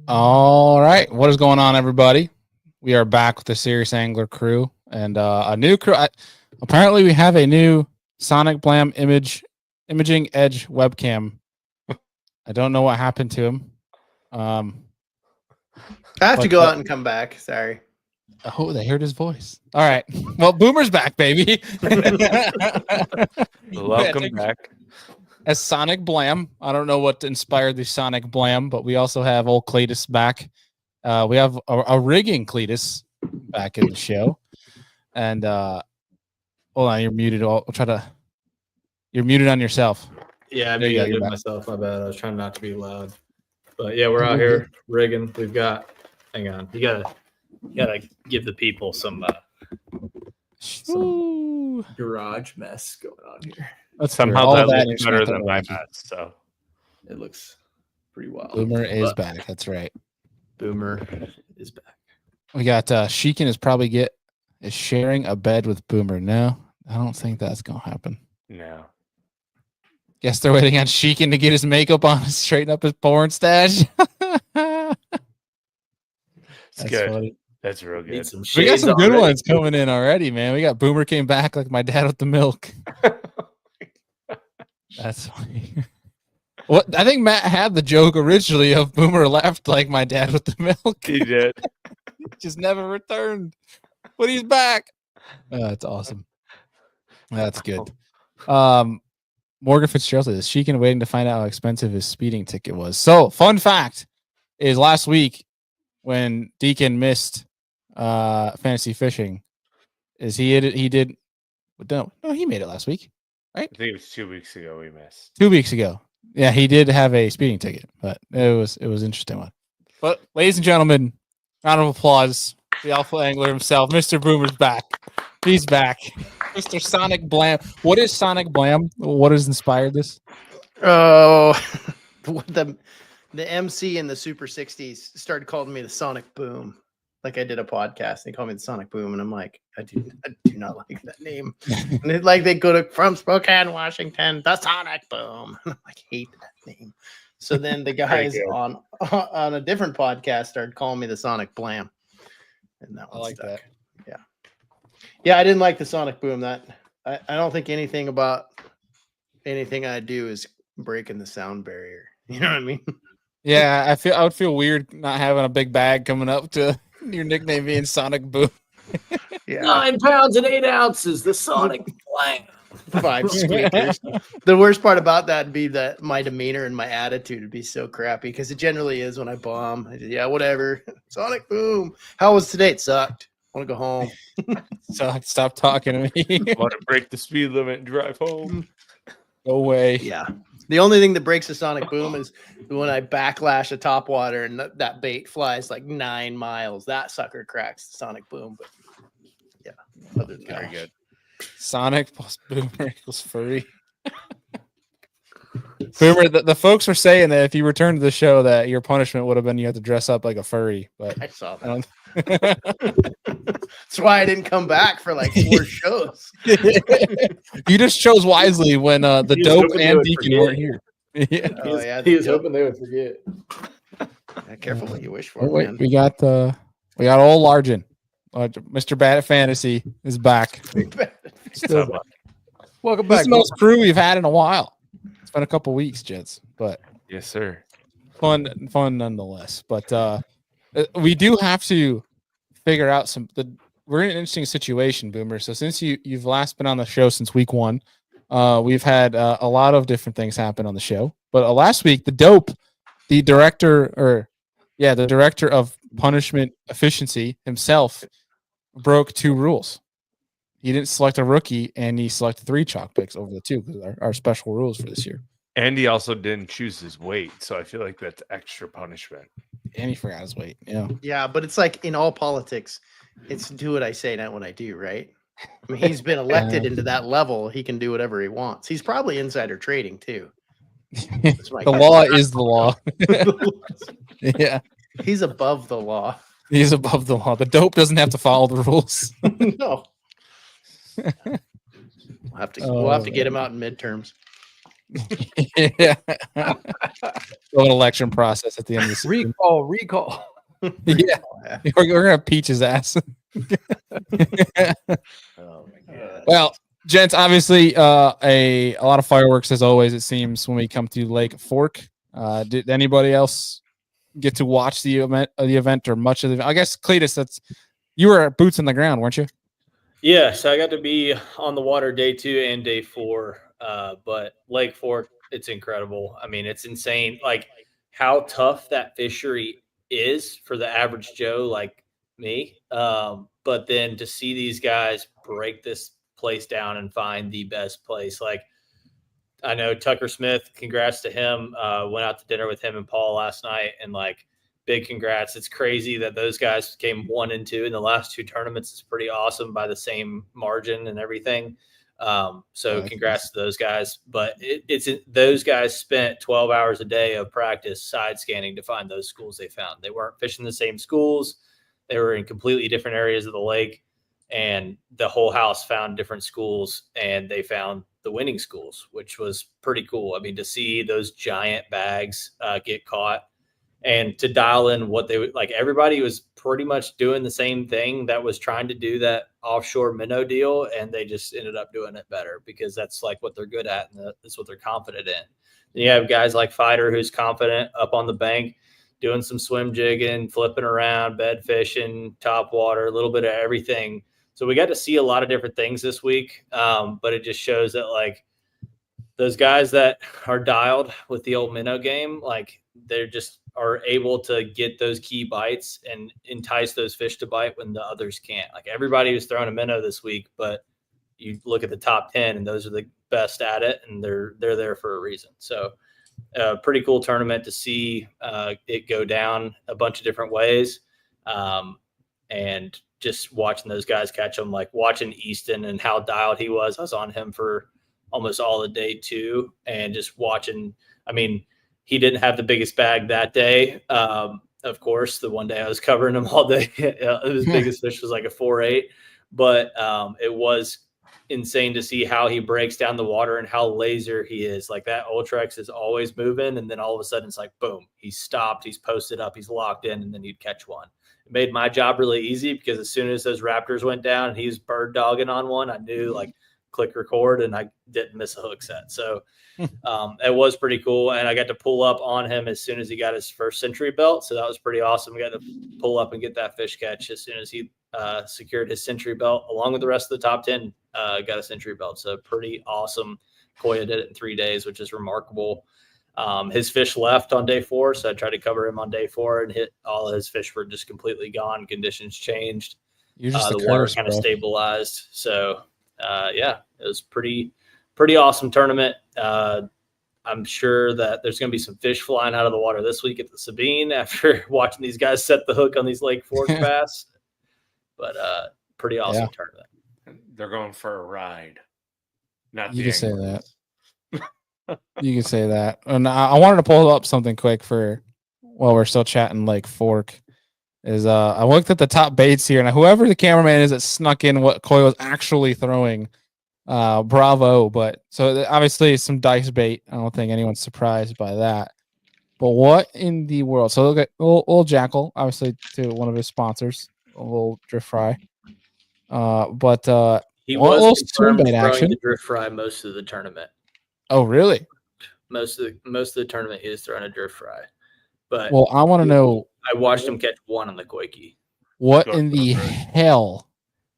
All right. What is going on, everybody? We are back with the Serious Angler crew and a new crew. Apparently, we have a new Sonic Blam imaging edge webcam. I don't know what happened to him. I have to go out and come back. Sorry. Oh, they heard his voice. All right. Well, Boomer's back, baby. Welcome back. As Sonic Blam. I don't know what inspired the Sonic Blam, but we also have old Cletus back. We have a rigging Cletus back in the show. And hold on, you're muted. I'll try to. You're muted on yourself. Yeah, I muted myself. My bad. I was trying not to be loud. But yeah, we're out here rigging. We've got. Hang on. You gotta give the people some garage mess going on here. Somehow that looks better than my mess. So it looks pretty wild. Boomer is back. That's right. Boomer is back. We got Sheekin is sharing a bed with Boomer. No, I don't think that's gonna happen. No. Guess they're waiting on Sheekin to get his makeup on and straighten up his porn stash. It's good. Funny. That's real good. We got some good ones coming in already, man. We got Boomer came back like my dad with the milk. That's funny. What I think Matt had the joke originally of Boomer left like my dad with the milk. He did. Just never returned. But he's back. That's awesome. That's good. Morgan Fitzgerald says Sheekin waiting to find out how expensive his speeding ticket was. So, fun fact is last week when Deacon missed fantasy fishing, is he made it last week, right? I think it was 2 weeks ago we missed. 2 weeks ago. Yeah, he did have a speeding ticket, but it was an interesting one. But ladies and gentlemen, round of applause. The alpha angler himself, Mr. Boomer's back. He's back. Mr. Sonic Blam. What is Sonic Blam? What has inspired this? Oh, the MC in the Super 60s started calling me the Sonic Boom. Like I did a podcast. They called me the Sonic Boom, and I'm like, I do not like that name. And they go to from Spokane, Washington, the Sonic Boom. And I'm like, hate that name. So then the guys on a different podcast started calling me the Sonic Blam. And that one stuck. That. Yeah, I didn't like the Sonic Boom. That I don't think anything about anything I do is breaking the sound barrier. You know what I mean? Yeah, I would feel weird not having a big bag coming up to your nickname being Sonic Boom. Yeah. 9 pounds and 8 ounces, the Sonic Blam. 5 squeakers. The worst part about that would be that my demeanor and my attitude would be so crappy because it generally is when I bomb. Yeah, whatever. Sonic Boom. How was today? It sucked. I want to go home. So stop talking to me. Want to break the speed limit and drive home? No way. Yeah. The only thing that breaks the Sonic Boom is when I backlash a topwater and that bait flies like 9 miles. That sucker cracks the Sonic Boom. But yeah, other than very good. Sonic plus Boomer equals furry. Boomer, the folks were saying that if you returned to the show, that your punishment would have been you had to dress up like a furry. But I saw that. That's why I didn't come back for like 4 shows. You just chose wisely when the dope and Deacon weren't here. Yeah. He was hoping they would forget. Yeah, careful what you wish for. Wait, man. we got old Largen. Mr. Bad at Fantasy is back. Welcome This back. is the most crew we've had in a while. It's been a couple weeks, gents, but yes, sir. Fun nonetheless. But we do have to figure out we're in an interesting situation, Boomer. So since you've last been on the show since week 1, we've had a lot of different things happen on the show. But last week, the director of punishment efficiency himself broke 2 rules. He didn't select a rookie, and he selected 3 chalk picks over the 2 because our special rules for this year. And he also didn't choose his weight, so I feel like that's extra punishment. And he forgot his weight. Yeah. Yeah, but it's like in all politics, it's do what I say, not what I do, right? I mean, he's been elected into that level. He can do whatever he wants. He's probably insider trading too. The law is the law. Yeah. He's above the law. He's above the law. The dope doesn't have to follow the rules. No. We'll have to get him out in midterms. Yeah. an election process at the end of the season. Recall. Yeah, we're gonna peach his ass. Oh my god. Well, gents, obviously, a lot of fireworks as always. It seems when we come to Lake Fork. Did anybody else get to watch the event or much of the event? I guess Cletus, you were boots on the ground, weren't you? Yeah, so I got to be on the water day 2 and day 4. But Lake Fork, it's incredible. I mean, it's insane. Like how tough that fishery is for the average Joe like me. But then to see these guys break this place down and find the best place, like I know Tucker Smith, congrats to him. Went out to dinner with him and Paul last night, and like big congrats. It's crazy that those guys came 1 and 2 in the last 2 tournaments. It's pretty awesome by the same margin and everything. So congrats to those guys. But those guys spent 12 hours a day of practice side scanning to find those schools they found. They weren't fishing the same schools. They were in completely different areas of the lake, and the whole house found different schools, and they found the winning schools, which was pretty cool. I mean, to see those giant bags get caught and to dial in what they would like, everybody was pretty much doing the same thing that was trying to do that offshore minnow deal. And they just ended up doing it better because that's like what they're good at. And that's what they're confident in. And you have guys like Fighter, who's confident up on the bank, doing some swim jigging, flipping around, bed fishing, top water, a little bit of everything. So we got to see a lot of different things this week. But it just shows that like those guys that are dialed with the old minnow game, like they're just are able to get those key bites and entice those fish to bite when the others can't. Like everybody was throwing a minnow this week, but you look at the top 10 and those are the best at it, and they're there for a reason. So pretty cool tournament to see it go down a bunch of different ways. And just watching those guys catch them, like watching Easton and how dialed he was. I was on him for almost all the day too. And just watching, I mean, he didn't have the biggest bag that day. Of course, the one day I was covering him all day, his biggest fish was like a 4.8, but it was insane to see how he breaks down the water and how laser he is. Like that Ultrex is always moving, and then all of a sudden it's like, boom, he's stopped, he's posted up, he's locked in, and then he'd catch one. It made my job really easy because as soon as those raptors went down and he was bird dogging on one, I knew like click record and I didn't miss a hook set. So it was pretty cool. And I got to pull up on him as soon as he got his first century belt. So that was pretty awesome. We got to pull up and get that fish catch as soon as he secured his century belt, along with the rest of the top 10, got a century belt. So pretty awesome. Koya did it in 3 days, which is remarkable. His fish left on day 4, so I tried to cover him on day 4 and hit all of his fish were just completely gone. Conditions changed. You're just the water kind of stabilized. So yeah, it was pretty awesome tournament. I'm sure that there's going to be some fish flying out of the water this week at the Sabine after watching these guys set the hook on these Lake Fork bass. But pretty awesome tournament. They're going for a ride. Not you the can say that. You can say that. And I wanted to pull up something quick for while we're still chatting Lake Fork. Is I looked at the top baits here, and whoever the cameraman is that snuck in what Coy was actually throwing, bravo. But so obviously some dice bait. I don't think anyone's surprised by that. But what in the world? So look at old Jackal, obviously to one of his sponsors, a little drift fry. But he was swim bait action. The drift fry most of the tournament. Oh, really? Most of the tournament he was throwing a drift fry. But well, I want to know. I watched him catch one on the Koiki. What in the hell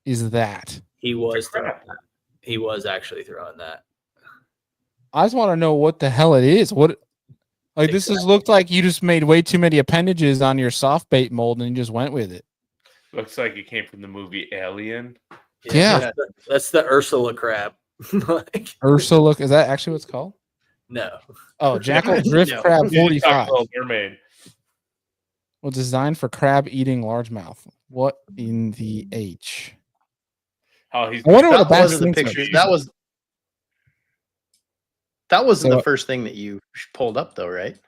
is that? He was throwing that. He was actually throwing that. I just want to know what the hell it is. What, like, this has looked like you just made way too many appendages on your soft bait mold and you just went with it. Looks like it came from the movie Alien. Yeah. That's the Ursula crab. Ursula, is that actually what it's called? No. Oh, Jackal Drift Crab 45. Mermaid. Well, designed for crab eating largemouth. What in the H? Oh, he's. I wonder what that was the picture. That wasn't the first thing that you pulled up, though, right?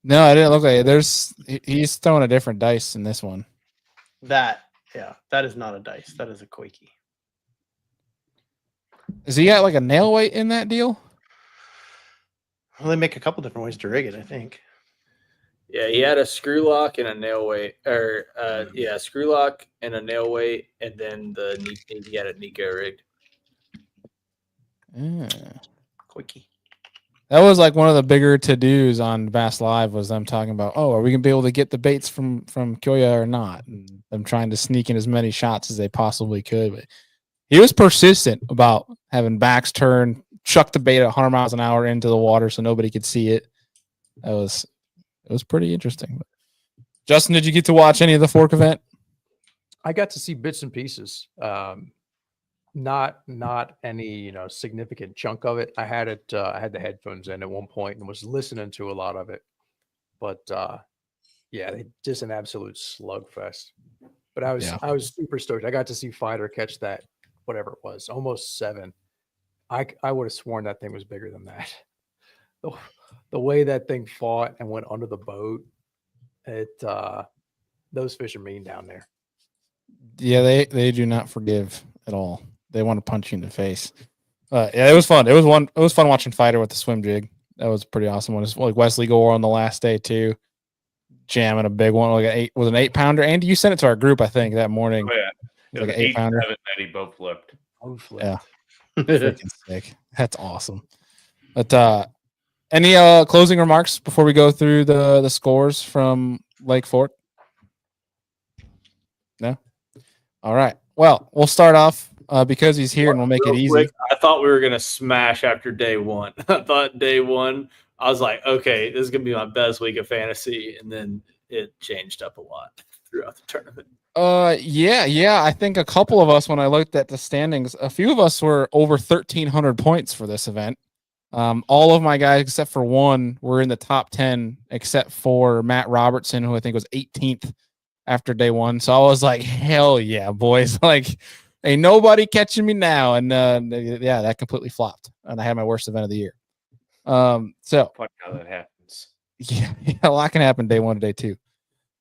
No, I didn't look like it. He's throwing a different dice in this one. That is not a dice. That is a Koiki. Is he got like a nail weight in that deal? Well, they make a couple different ways to rig it, I think. Yeah, he had a screw lock and a nail weight, or screw lock and a nail weight, and then he had a Nico rigged. Yeah. Quickie. That was like one of the bigger to-dos on Bass Live was them talking about, oh, are we gonna be able to get the baits from Kyoya or not? And them trying to sneak in as many shots as they possibly could. But he was persistent about having backs turn, chuck the bait at 100 miles an hour into the water so nobody could see it. It was pretty interesting. Justin, did you get to watch any of the fork event? I got to see bits and pieces. Not any significant chunk of it. I had the headphones in at one point and was listening to a lot of it. But just an absolute slugfest. But I was super stoked. I got to see Fighter catch that, whatever it was, almost 7. I would have sworn that thing was bigger than that. The way that thing fought and went under the boat, those fish are mean down there. Yeah, they do not forgive at all. They want to punch you in the face. Yeah, it was fun. It was fun watching Fighter with the swim jig. That was a pretty awesome one. It's like Wesley Gore on the last day too, jamming a big one, like an 8-pounder. Andy, you sent it to our group, I think, that morning. Oh, yeah. It was like an 8-pounder. That he both flipped. Yeah, freaking sick. That's awesome. But any closing remarks before we go through the scores from Lake Fork? No. All right. Well, we'll start off because he's here, and we'll make it easy. Quick, I thought we were gonna smash after day one. I thought day one, I was like, okay, this is gonna be my best week of fantasy, and then it changed up a lot throughout the tournament. Yeah. I think a couple of us, when I looked at the standings, a few of us were over 1,300 points for this event. All of my guys, except for one, were in the top 10, except for Matt Robertson, who I think was 18th after day one. So I was like, hell yeah, boys. Like, ain't nobody catching me now. And that completely flopped. And I had my worst event of the year. So Funny how that happens. yeah, a lot can happen day one to day two.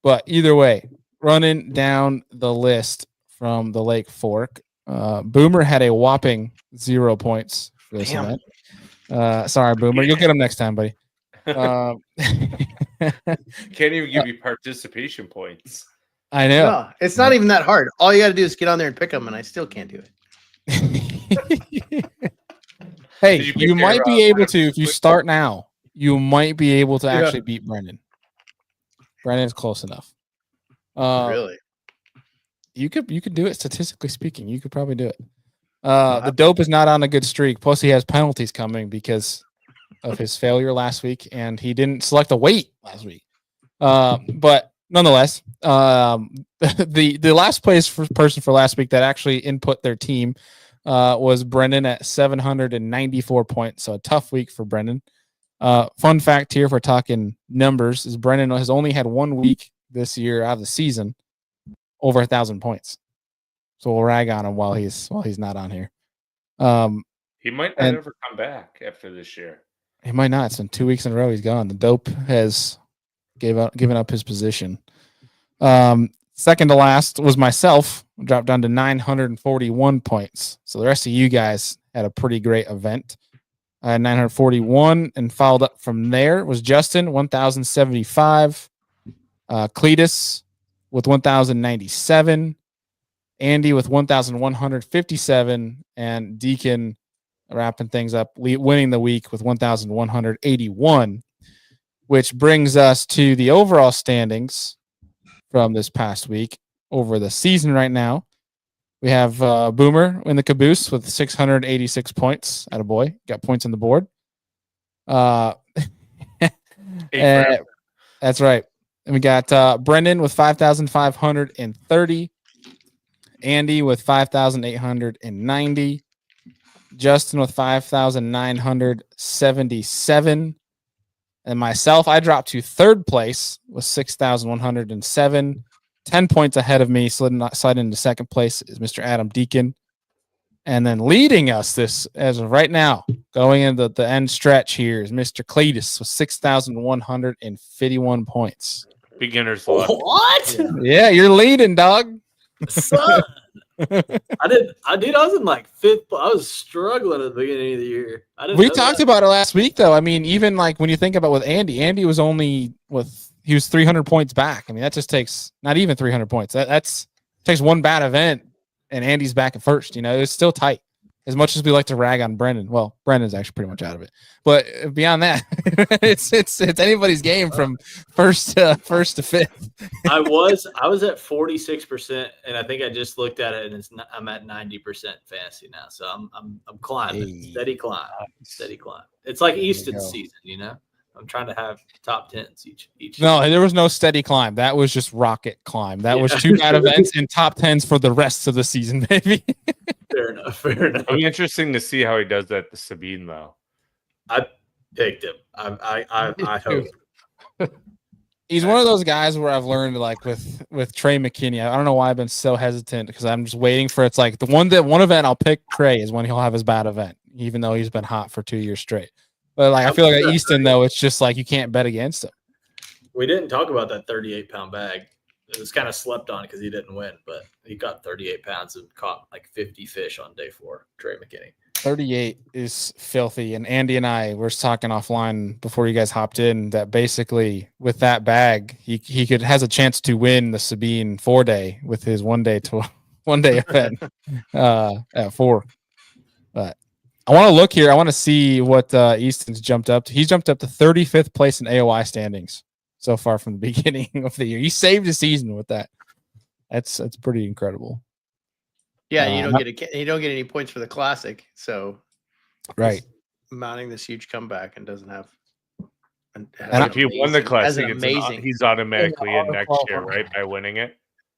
But either way, running down the list from the Lake Fork, Boomer had a whopping 0 points for this event. Sorry, Boomer. You'll get them next time, buddy. Can't even give you participation points. I know. No, it's not even that hard. All you got to do is get on there and pick them, and I still can't do it. Hey, Did you you might pick be your, able to if you start now. You might be able to actually beat Brendan. Brendan's close enough. Really? You could do it statistically speaking. You could probably do it. The dope is not on a good streak. Plus, he has penalties coming because of his failure last week, and he didn't select a weight last week. But nonetheless, the last place person for last week that actually input their team was Brendan at 794 points. So a tough week for Brendan. Fun fact here, if we're talking numbers, is Brendan has only had 1 week this year out of the season over 1,000 points. So we'll rag on him while he's not on here. He might not ever come back after this year. He might not. It's been 2 weeks in a row he's gone. The dope has given up his position. Second to last was myself. Dropped down to 941 points. So the rest of you guys had a pretty great event. I had 941, and followed up from there was Justin, 1,075. Cletus with 1,097. Andy with 1,157, and Deacon wrapping things up, winning the week with 1,181, which brings us to the overall standings from this past week over the season right now. We have Boomer in the caboose with 686 points. Attaboy. Got points on the board. That's right. And we got Brendan with 5,530. Andy with 5,890. Justin with 5,977. And myself, I dropped to third place with 6,107. 10 points ahead of me, sliding into second place is Mr. Adam Deacon. And then leading us this as of right now, going into the end stretch here, is Mr. Cletus with 6,151 points. Beginner's luck. What? Yeah, you're leading, dog. Son. I was in like fifth. I was struggling at the beginning of the year. I didn't We know talked that. about it last week, though. I mean, even like when you think about with Andy was only he was 300 points back. I mean, that just takes not even 300 points. That's takes one bad event, and Andy's back at first. You know, it's still tight. As much as we like to rag on Brendan, well, Brendan's actually pretty much out of it. But beyond that, it's anybody's game from first to fifth. I was at 46%, and I think I just looked at it, and I'm at 90% fantasy now. So I'm climbing, Hey. steady climb. It's like Easton's go. season, you know. I'm trying to have top tens each. No, there was no steady climb. That was just rocket climb. That was 2 bad events and top 10s for the rest of the season, baby. Fair enough. It'll be interesting to see how he does that to Sabine, though. I picked him. I hope. He's one of those guys where I've learned, like with Trey McKinney. I don't know why I've been so hesitant because I'm just waiting for it's like one event I'll pick Trey is when he'll have his bad event, even though he's been hot for 2 years straight. But like I feel like at Easton though, it's just like you can't bet against him. We didn't talk about that 38-pound bag. It was kind of slept on because he didn't win, but he got 38 pounds and caught like 50 fish on day 4. Trey McKinney. 38 is filthy. And Andy and I were talking offline before you guys hopped in that basically with that bag, he has a chance to win the Sabine 4-day with his one day event at 4. But I want to look here. I want to see what Easton's jumped up to. He's jumped up to 35th place in AOI standings so far from the beginning of the year. He saved the season with that. That's pretty incredible. Yeah, you don't get any points for the classic, so right. Mounting this huge comeback and doesn't have. And if he won the classic, amazing. He's automatically in next year, right? By winning it.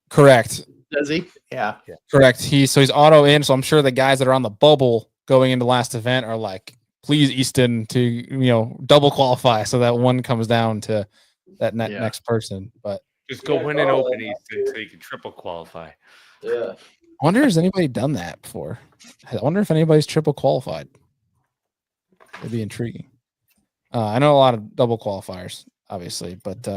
Correct. Does he? Yeah. Correct. He's auto in, so I'm sure the guys that are on the bubble going into last event are like, please Easton to double qualify so that one comes down to that next person. But just go win an open Easton so you can triple qualify. Yeah. I wonder has anybody done that before. I wonder if anybody's triple qualified. It'd be intriguing. I know a lot of double qualifiers, obviously, but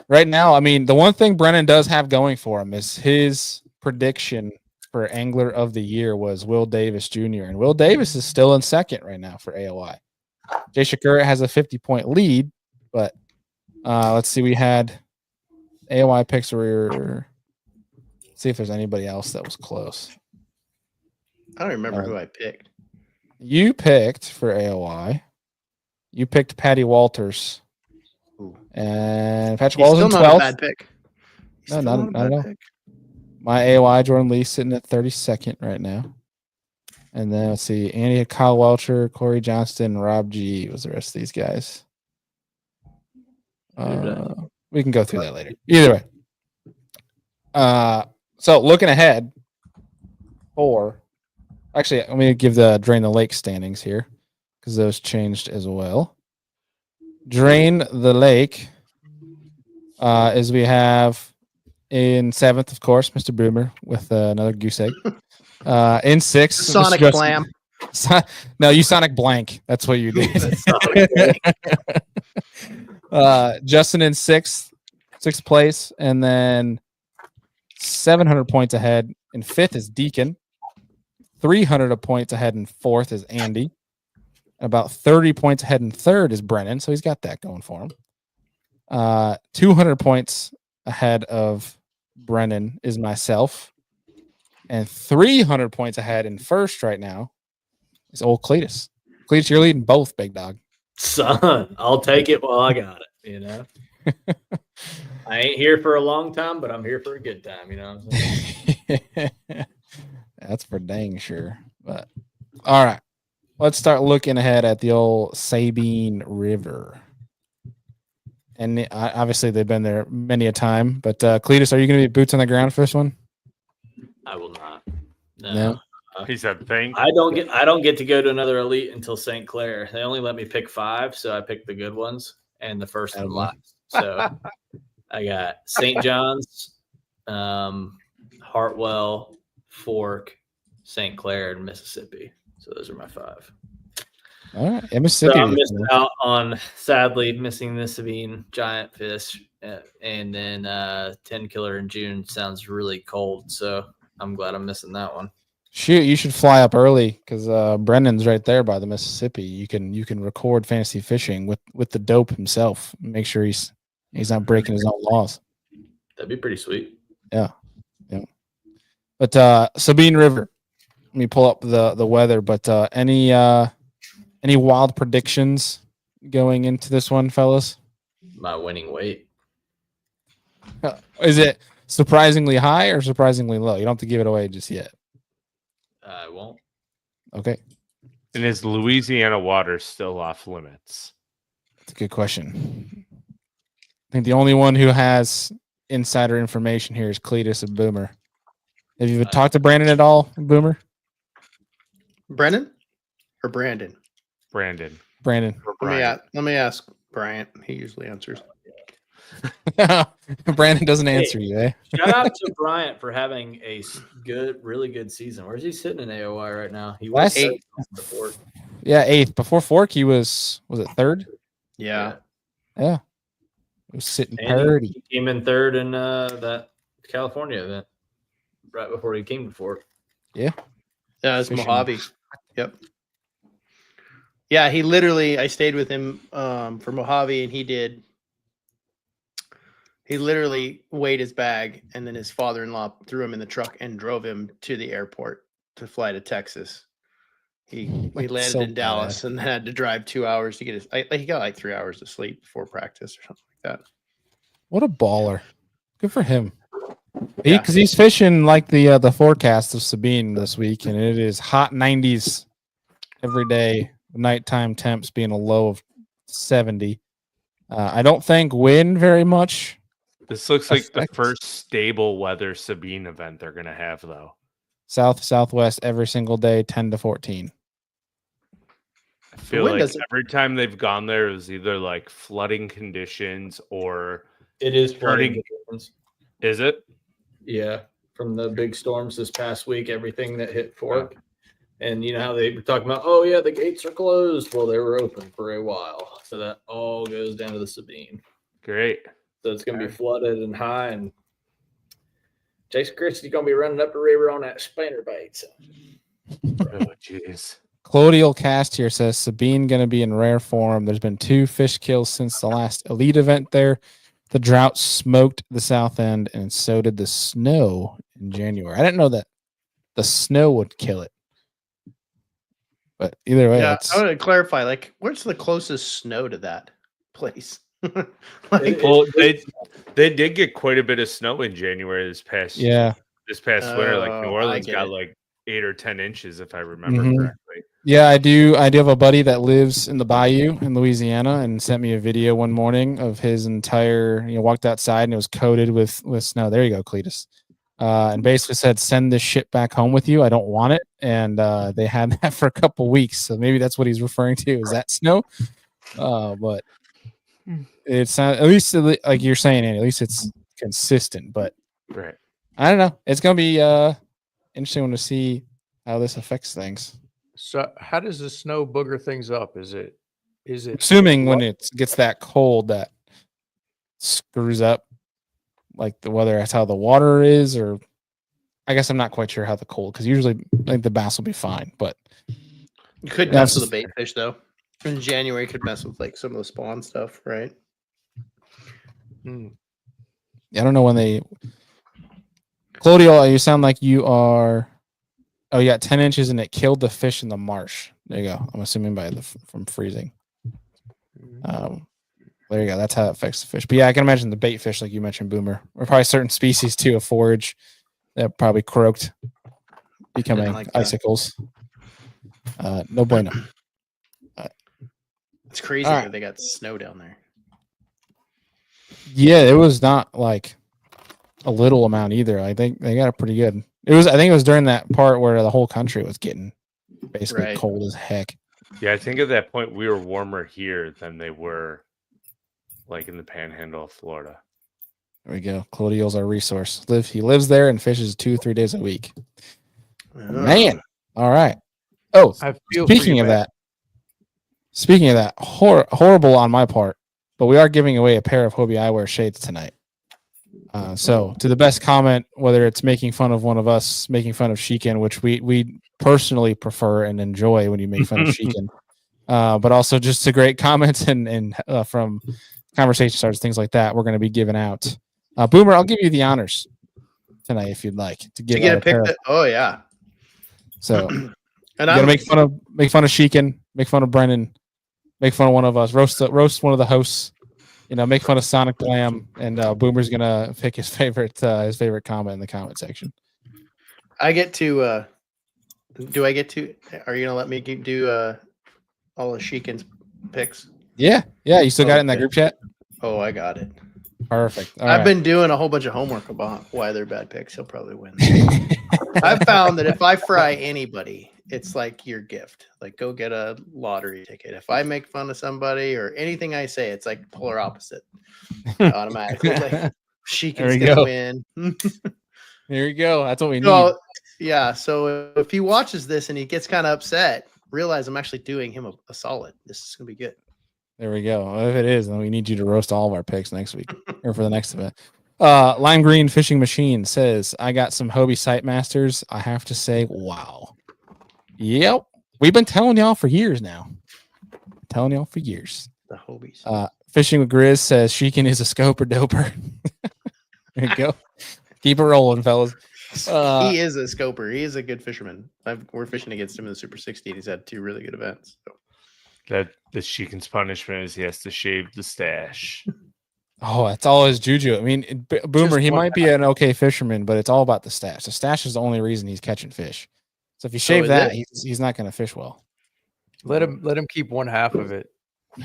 right now, I mean, the one thing Brennan does have going for him is his prediction for Angler of the Year was Will Davis Jr. And Will Davis is still in second right now for AOI. Jay Shakura has a 50-point lead, but let's see. We had AOI picks were. See if there's anybody else that was close. I don't remember who I picked. You picked for AOI. You picked Patty Walters. Ooh. And Patrick Walters in 12th. Not a bad pick. No, not at all. My AOI, Jordan Lee, sitting at 32nd right now. And then let's see. Andy had Kyle Welcher, Corey Johnston, Rob G. Was the rest of these guys. We can go through that later. Either way. So looking ahead, actually, let me give the Drain the Lake standings here because those changed as well. Drain the Lake is we have in 7th, of course, Mr. Boomer with another goose egg. In 6th, Sonic Blam. No, you Sonic Blank. That's what you did. Justin in 6th place, and then 700 points ahead in 5th is Deacon. 300 points ahead in 4th is Andy. About 30 points ahead in 3rd is Brennan, so he's got that going for him. 200 points ahead of Brennan is myself. And 300 points ahead in 1st right now is old Cletus. Cletus, you're leading both, big dog. Son, I'll take it while I got it, I ain't here for a long time, but I'm here for a good time, you know what I'm saying? That's for dang sure. But all right. Let's start looking ahead at the old Sabine River. And obviously they've been there many a time. But Cletus, are you going to be boots on the ground for this one? I will not. No. He said, "Thank." I don't get to go to another elite until St. Clair. They only let me pick 5, so I picked the good ones and the first one last. So I got St. John's, Hartwell, Fork, St. Clair, and Mississippi. So those are my 5. All right. Mississippi. So I'm missing out on, sadly, missing the Sabine giant fish. And then 10 killer in June sounds really cold. So I'm glad I'm missing that one. Shoot, you should fly up early because Brendan's right there by the Mississippi. You can record fantasy fishing with the dope himself. Make sure he's not breaking his own laws. That'd be pretty sweet. Yeah. But Sabine River. Let me pull up the weather. But any wild predictions going into this one, fellas? My winning weight. Is it surprisingly high or surprisingly low? You don't have to give it away just yet. I won't. Okay, And is Louisiana water still off limits? that's a good question. I think the only one who has insider information here is Cletus and Boomer. Have you talked to Brandon at all, Boomer? Brennan or Brandon? Brandon. Brandon. Let me ask Bryant. He usually answers. Brandon doesn't answer you, eh? Shout out to Bryant for having a really good season. Where's he sitting in AOI right now? He was Last- eighth before. Yeah, 8th. Before Fork, he was it 3rd? Yeah. Yeah. He was sitting And pretty. he came in 3rd in that California event right before he came to Fork. Yeah, it's Fishing. Mojave. Yep. Yeah, I stayed with him for Mojave, and he literally weighed his bag, and then his father-in-law threw him in the truck and drove him to the airport to fly to Texas. He landed so in Dallas and had to drive 2 hours to get he got like 3 hours of sleep before practice or something like that. What a baller. Good for him. Yeah. Because he's fishing like the forecast of Sabine this week, and it is hot 90s every day. Nighttime temps being a low of 70. I don't think wind very much. This looks like the Affects- first stable weather Sabine event they're going to have, though. Southwest every single day, 10 to 14. I feel wind like doesn't- every time they've gone there, it was either like flooding conditions or It is flooding. flooding. Is it? Yeah, from the big storms this past week, everything that hit Fork. And you know how they were talking about, oh, yeah, the gates are closed. Well, they were open for a while. So that all goes down to the Sabine. Great. So it's going to be flooded and high. And Jason Christie's going to be running up the river on that spinnerbait. So. Oh, jeez. Colonial Cast here says Sabine going to be in rare form. There's been 2 fish kills since the last elite event there. The drought smoked the south end, and so did the snow in January. I didn't know that the snow would kill it. But either way, Yeah, it's I want to clarify. Like, where's the closest snow to that place? Like, Well, they did get quite a bit of snow in January this past winter. Like New Oh, Orleans I get got it. like 8 or 10 inches, if I remember Mhm. correctly. Yeah, I do. I do have a buddy that lives in the bayou in Louisiana and sent me a video one morning of his entire, walked outside and it was coated with snow. There you go, Cletus. And basically said, send this shit back home with you. I don't want it. And they had that for a couple weeks. So maybe that's what he's referring to. Is that snow? But it's not, at least like you're saying, Andy, at least it's consistent. But Right. I don't know. It's going to be interesting to see how this affects things. So how does the snow booger things up? Is it Assuming when it gets that cold, that screws up like whether that's how the water is, or I guess I'm not quite sure how the cold, because usually like the bass will be fine, but you could Yeah, mess it's with the bait fish though. In January, could mess with like some of the spawn stuff, right? Hmm. I don't know when they. Claudio, you sound like you are. Oh, you got 10 inches and it killed the fish in the marsh. There you go. I'm assuming from freezing. There you go. That's how it affects the fish. But yeah, I can imagine the bait fish, like you mentioned, Boomer, or probably certain species too of forage that probably croaked, becoming like that. icicles. No bueno. It's crazy All right. that they got snow down there. Yeah, it was not like a little amount either. I think they got it pretty good. I think it was during that part where the whole country was getting basically Right. cold as heck. Yeah, I think at that point we were warmer here than they were like in the panhandle of Florida. There we go. Claudio's our resource. He lives there and fishes 2-3 days a week. Man. All right. Oh, I feel for speaking you, of man. that, horrible on my part, but we are giving away a pair of Hobie Eyewear shades tonight. So to the best comment, whether it's making fun of one of us, making fun of Sheekin, which we personally prefer and enjoy when you make fun of Sheekin, but also just to great comments and from conversation starters, things like that, we're going to be giving out. Boomer, I'll give you the honors tonight if you'd like to give get out a pick. Oh yeah. So And you gotta make fun of Sheekin, make fun of Brennan, make fun of one of us, roast one of the hosts. Make fun of Sonic Blam, and Boomer's gonna pick his favorite comment in the comment section. I get to. Do I get to? Are you gonna let me do all of Sheekin's picks? Yeah. You still got it in that group chat? Oh, I got it. Perfect. I've been doing a whole bunch of homework about why they're bad picks. He'll probably win. I've found that if I fry anybody, it's like your gift. Like, go get a lottery ticket. If I make fun of somebody or anything I say, it's like polar opposite. Automatically, like Sheekin's gonna win. There you go. That's what we need. So, yeah. So if he watches this and he gets kind of upset, realize I'm actually doing him a solid. This is gonna be good. There we go. Well, if it is, then we need you to roast all of our picks next week or for the next event. Lime Green Fishing Machine says, I got some Hobie Sightmasters. I have to say, wow. Yep. We've been telling y'all for years now. The Hobies. Fishing with Grizz says, Sheekin is a scoper doper. There you go. Keep it rolling, fellas. He is a scoper. He is a good fisherman. We're fishing against him in the Super 60, and he's had 2 really good events. So. That the Sheekin's punishment is he has to shave the stash. Oh, that's all his juju. I mean, Boomer, he might be an okay fisherman, but it's all about the stash. The stash is the only reason he's catching fish. So if you shave that, he's not going to fish well. Let him keep one half of it.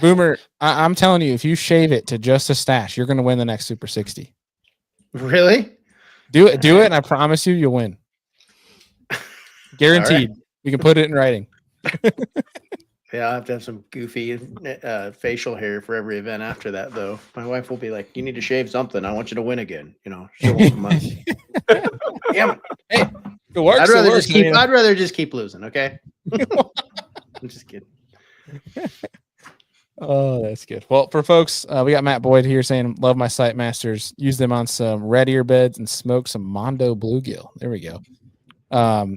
Boomer, I'm telling you, if you shave it to just a stash, you're going to win the next Super 60. Really? Do it, and I promise you'll win. Guaranteed. Right. We can put it in writing. Yeah, I'll have to have some goofy facial hair for every event after that, though. My wife will be like, "You need to shave something. I want you to win again." She'll won't come up. Damn it! Hey, it works. I'd rather just keep losing. Okay. I'm just kidding. Oh, that's good. Well, for folks, we got Matt Boyd here saying, "Love my Sightmasters. Use them on some red ear beds and smoke some Mondo bluegill." There we go.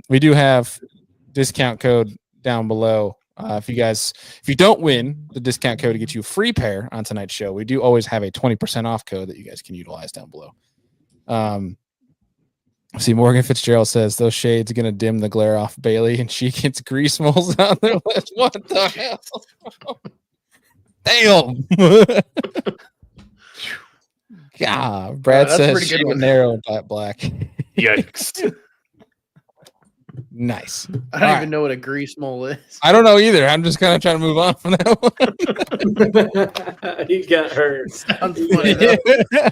We do have discount code down below. If you don't win the discount code to get you a free pair on tonight's show, we do always have a 20% off code that you guys can utilize down below. See, Morgan Fitzgerald says those shades are going to dim the glare off Bailey, and she gets grease moles on their lips. What the hell? Damn. God, Brad says she would narrow black. Yikes. Nice. I don't even know what a grease mole is. I don't know either. I'm just kind of trying to move on from that one. He got hurt. Sounds funny.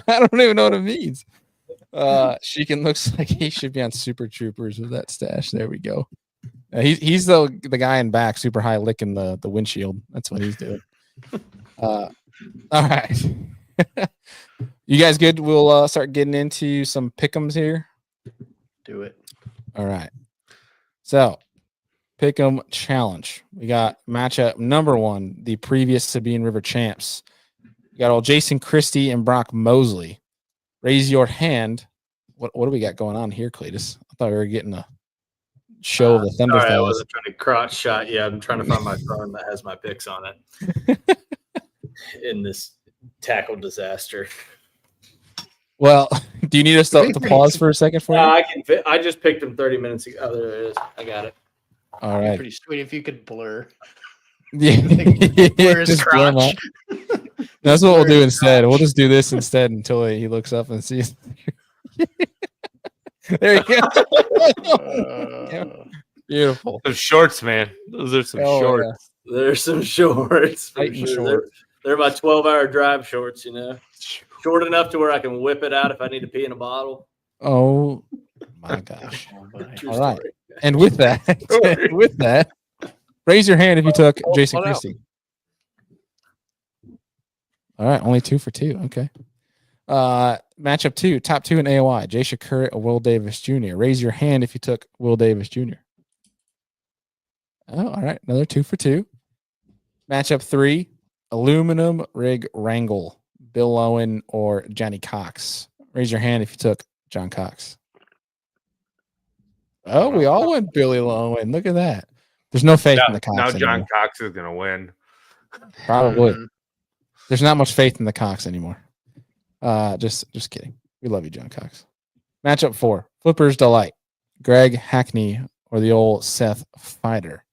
I don't even know what it means. Sheekin looks like he should be on Super Troopers with that stash. There we go. He's the guy in back, super high, licking the windshield. That's what he's doing. All right. You guys good? We'll start getting into some pick'ems here. Do it. All right. So, pick'em challenge. We got matchup number 1, the previous Sabine River champs. We got old Jason Christie and Brock Mosley. Raise your hand. What do we got going on here, Cletus? I thought we were getting a show of the Thunder. Sorry, I wasn't trying to crotch shot. Yeah, I'm trying to find my phone that has my picks on it. In this tackle disaster. Well, do you need us to pause for a second for you? I can. I just picked them 30 minutes ago. Oh, there it is. I got it. All right. Pretty sweet if you could blur. Yeah. Blur his crotch. That's what we'll do instead. We'll just do this instead until he looks up and sees. There you go. Beautiful. Those shorts, man. Those are some shorts. Yeah. There's some shorts. For sure. They're my 12-hour drive shorts, Short enough to where I can whip it out if I need to pee in a bottle. Oh my gosh. All right. And with that, raise your hand if you took Jason Christie. All right, only 2 for 2. Okay. Matchup 2, top 2 in AOI. Jay Shakur or Will Davis Jr. Raise your hand if you took Will Davis Jr. Oh, all right. Another 2 for 2. Matchup 3, aluminum rig wrangle. Bill Owen or Johnny Cox. Raise your hand if you took John Cox. Oh, we all went Billy Lowen. Look at that. There's no faith in the Cox Now anymore. John Cox is gonna win. Probably. Mhm. There's not much faith in the Cox anymore. Just kidding. We love you, John Cox. Matchup 4. Flipper's Delight. Greg Hackney or the old Seth Fighter.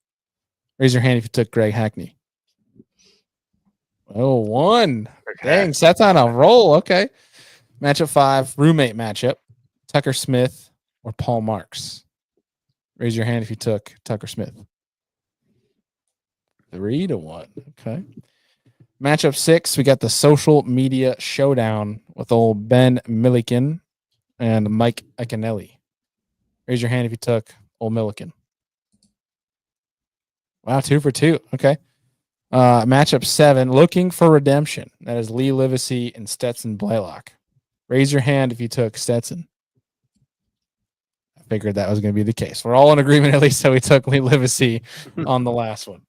Raise your hand if you took Greg Hackney. Oh, 1. Dang, Seth's on a roll. Okay. Matchup 5. Roommate matchup. Tucker Smith or Paul Marks. Raise your hand if you took Tucker Smith. 3-1. Okay. Matchup 6, we got the social media showdown with old Ben Milliken and Mike Iaconelli. Raise your hand if you took old Milliken. Wow, 2 for 2. Okay. Matchup 7, looking for redemption. That is Lee Livesey and Stetson Blaylock. Raise your hand if you took Stetson. I figured that was going to be the case. We're all in agreement, at least, so we took Lee Livesey on the last one.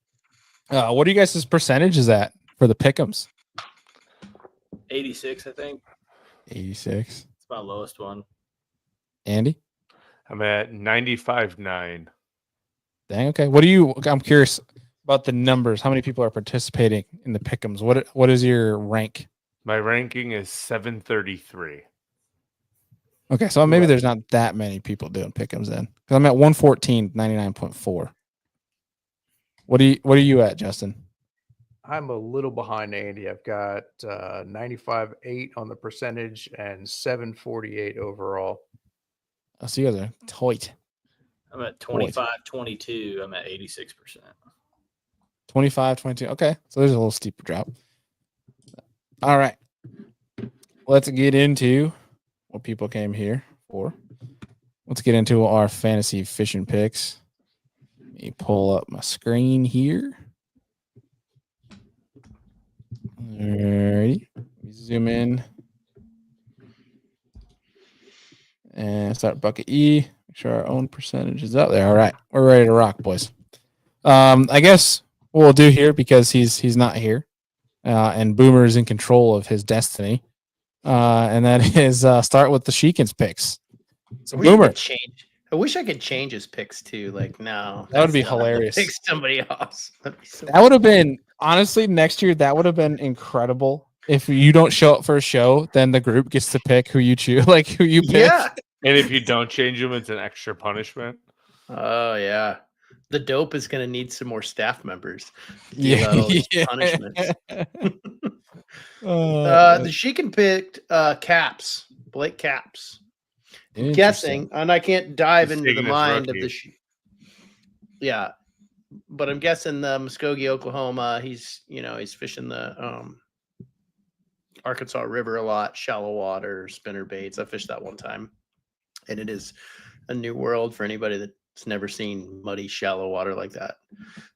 What are you guys' percentages at for the pick'ems? 86, I think. 86. It's my lowest one. Andy? I'm at 95.9. Dang, okay. I'm curious about the numbers. How many people are participating in the pick'ems? What is your rank? My ranking is 733. Okay, so maybe there's not that many people doing pick'ems then. Because I'm at 114, 99.4. What are you at, Justin? I'm a little behind Andy. I've got 95.8 on the percentage and 748 overall. Oh, so you guys are tight. I'm at 25-22. I'm at 86%. 25, 22. Okay, so there's a little steeper drop. All right. Let's get into what people came here for. Let's get into our fantasy fishing picks. Let me pull up my screen here. Alrighty. Let me zoom in. And start bucket E. Make sure our own percentage is up there. All right. We're ready to rock, boys. I guess what we'll do here, because he's not here, and Boomer is in control of his destiny. And that is start with the Sheikins picks. So Boomer. I wish I could change his picks too. Like, no, That would be that's not- hilarious. Pick somebody else. That'd be so That would have been, honestly, next year, that would have been incredible. If you don't show up for a show, then the group gets to pick who you choose, like who you pick. Yeah. And if you don't change them, it's an extra punishment. Oh yeah. The dope is going to need some more staff members. To deal Yeah. out all these Yeah. punishments. Uh, The Sheikins picked Caps, Blake Caps. I'm guessing, and I can't dive He's into the taking his mind of rookie. yeah, but I'm guessing the Muskogee, Oklahoma. He's fishing the Arkansas River a lot, shallow water, spinner baits. I fished that one time, and it is a new world for anybody that's never seen muddy, shallow water like that.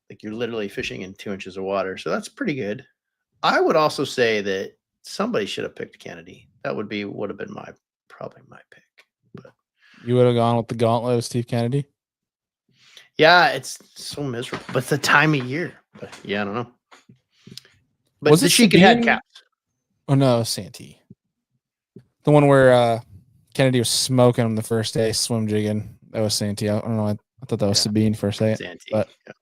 Like you're literally fishing in 2 inches of water, so that's pretty good. I would also say that somebody should have picked Kennedy. That would have been probably my pick. But you would have gone with the gauntlet of Steve Kennedy. yeah, it's so miserable. But it's the time of year. But yeah, I don't know. But Was the it Sheikins had Sabine? Caps. Oh no, Santee. The one where Kennedy was smoking him the first day, swim jigging. That was Santee. I don't know. I thought that was Yeah. Sabine for a second. Santee. But Yeah.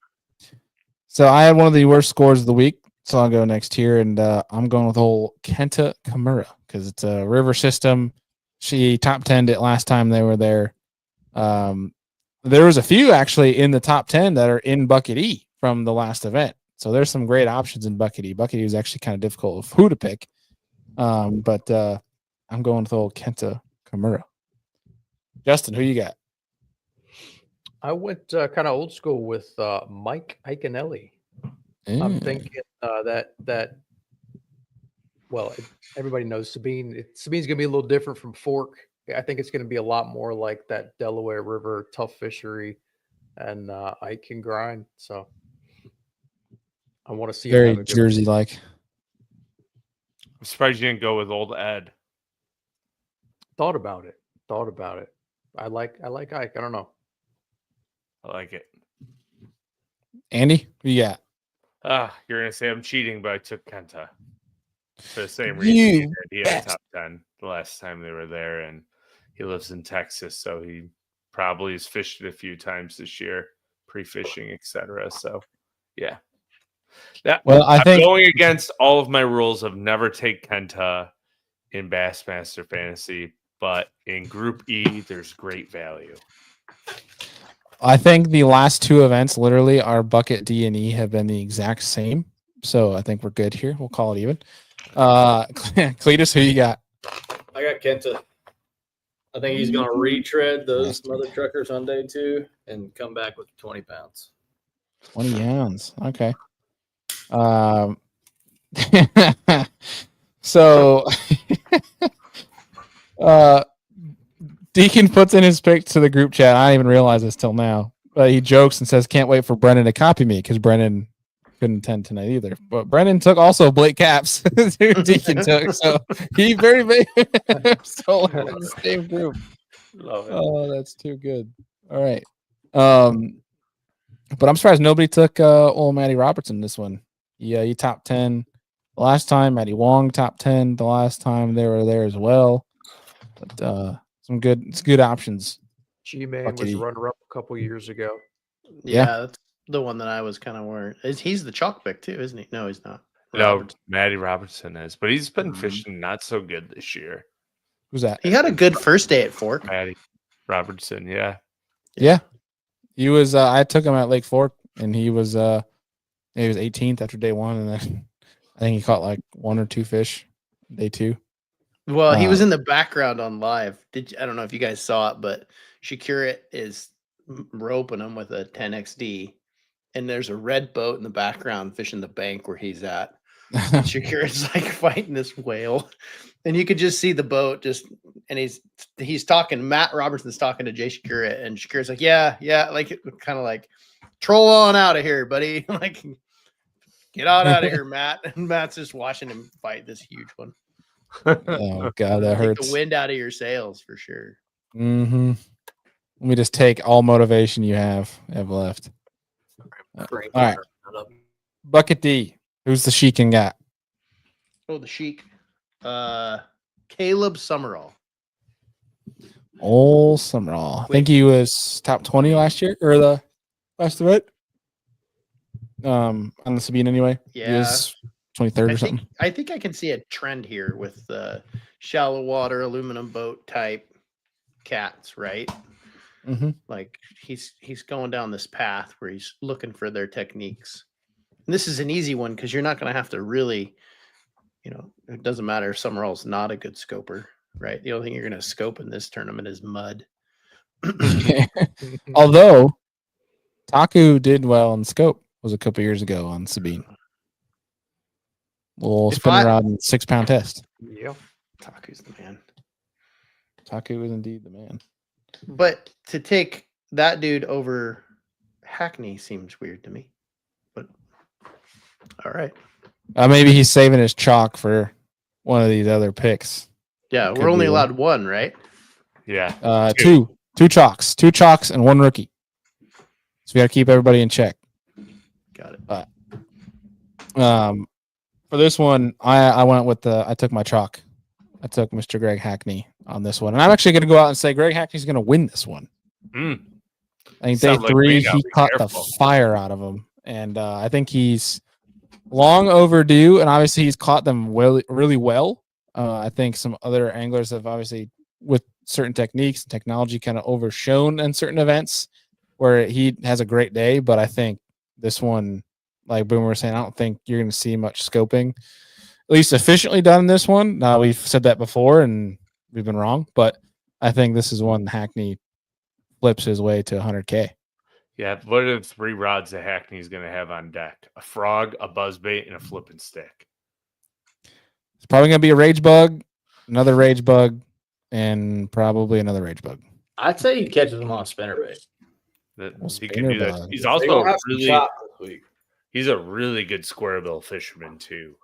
so I had one of the worst scores of the week. So I'll go next here, and I'm going with old Kenta Kimura because it's a river system. She top 10'd it last time they were there. There was a few actually in the top 10 that are in Bucket E from the last event. So there's some great options in Bucket E. Bucket E was actually kind of difficult of who to pick. But I'm going with old Kenta Kimura. Justin, who you got? I went kind of old school with Mike Iaconelli. I'm thinking that well, everybody knows Sabine. Sabine's going to be a little different from Fork. I think it's going to be a lot more like that Delaware River tough fishery, and I can grind. So I want to see him Very have a good Jersey like. I'm surprised you didn't go with old Ed. Thought about it. I like Ike. I don't know. I like it. Andy, who you got? You're gonna say I'm cheating, but I took Kenta. For the same reason he You did. He had a top 10 the last time they were there, and he lives in Texas, so he probably has fished it a few times this year, pre-fishing, etc. So, yeah. Well, I I'm think going against all of my rules of never take Kenta in Bassmaster Fantasy, but in Group E, there's great value. the last two events, literally, our bucket D and E have been the exact same. So I think we're good here. We'll call it even. Cletus, who you got? I got Kenta. I think he's going to retread those mother truckers on day 2 and come back with 20 pounds. 20 pounds. Okay. So Deacon puts in his pick to the group chat. I didn't even realize this till now. But he jokes and says, "Can't wait for Brennan to copy me," because Brennan couldn't attend tonight either. But Brennan took also Blake Caps. Deacon took, so he very so in the same group. Love it. Oh, that's too good. All right. But I'm surprised nobody took old Matty Robertson this one. Yeah, he top 10 the last time. Matty Wong top 10 the last time they were there as well. But some good options. G-Man was Buckety. runner-up a couple years ago. Yeah. That's the one that I was kind of worried. He's the chalk pick too, isn't he? No, he's not. No, Robertson. Matty Robertson is, but he's been Mhm. fishing not so good this year. Who's that? He had a good first day at Fork. Matty Robertson, yeah. Yeah. He was I took him at Lake Fork and he was 18th after day 1, and then I think he caught like 1 or 2 fish day 2. Well, he was in the background on live. I don't know if you guys saw it, but Shakira is roping him with a 10XD, and there's a red boat in the background fishing the bank where he's at. Shakira's like fighting this whale, and you could just see the boat and he's talking. Matt Robertson's talking to Jay Shakira, and Shakira's like, yeah, like kind of like troll on out of here, buddy. Like, get on out of here, Matt. And Matt's just watching him fight this huge one. Oh god, that Take hurts. the wind out of your sails for sure. Mm-hmm. Let me just take all motivation you have left. All right. Bucket D. Who's the Sheik and got? Oh, the Sheik. Caleb Summerall. Old Summerall. I think he was top 20 last year or the last event. On the Sabine anyway. He Yeah. was 23rd or something. I think I can see a trend here with the shallow water aluminum boat type cats, right? Mm-hmm. Like he's going down this path where he's looking for their techniques. And this is an easy one because you're not going to have to really, it doesn't matter if Summerall's not a good scoper, right? The only thing you're going to scope in this tournament is mud. Although Taku did well in scope was a couple years ago on Sabine. Little spinning rod and 6-pound test. Yeah. Taku's the man. Taku is indeed the man. But to take that dude over Hackney seems weird to me. But all right. Maybe he's saving his chalk for one of these other picks. Yeah, Could we're only be allowed one, right? Yeah. Two chalks, and 1 rookie. So we got to keep everybody in check. Got it. For this one, I went with I took my chalk. I took Mr. Greg Hackney on this one, and I'm actually going to go out and say Greg Hackney's going to win this one. I think day Sounds like 3 me now. he Be caught careful. the fire out of him, and I think he's long overdue. And obviously he's caught them really well. I think some other anglers have obviously with certain techniques and technology kind of overshone in certain events where he has a great day, but I think this one, like Boomer was saying, I don't think you're going to see much scoping, at least efficiently done in this one. Now we've said that before and we've been wrong, but I think this is one Hackney flips his way to 100K. Yeah. What are the 3 rods that Hackney's going to have on deck? A frog, a buzzbait, and a flipping stick. It's probably going to be a rage bug, another rage bug, and probably another rage bug. I'd say he catches them on a spinnerbait. He can do that. He's They also don't have some really, chops this week. he's a really good square bill fisherman too.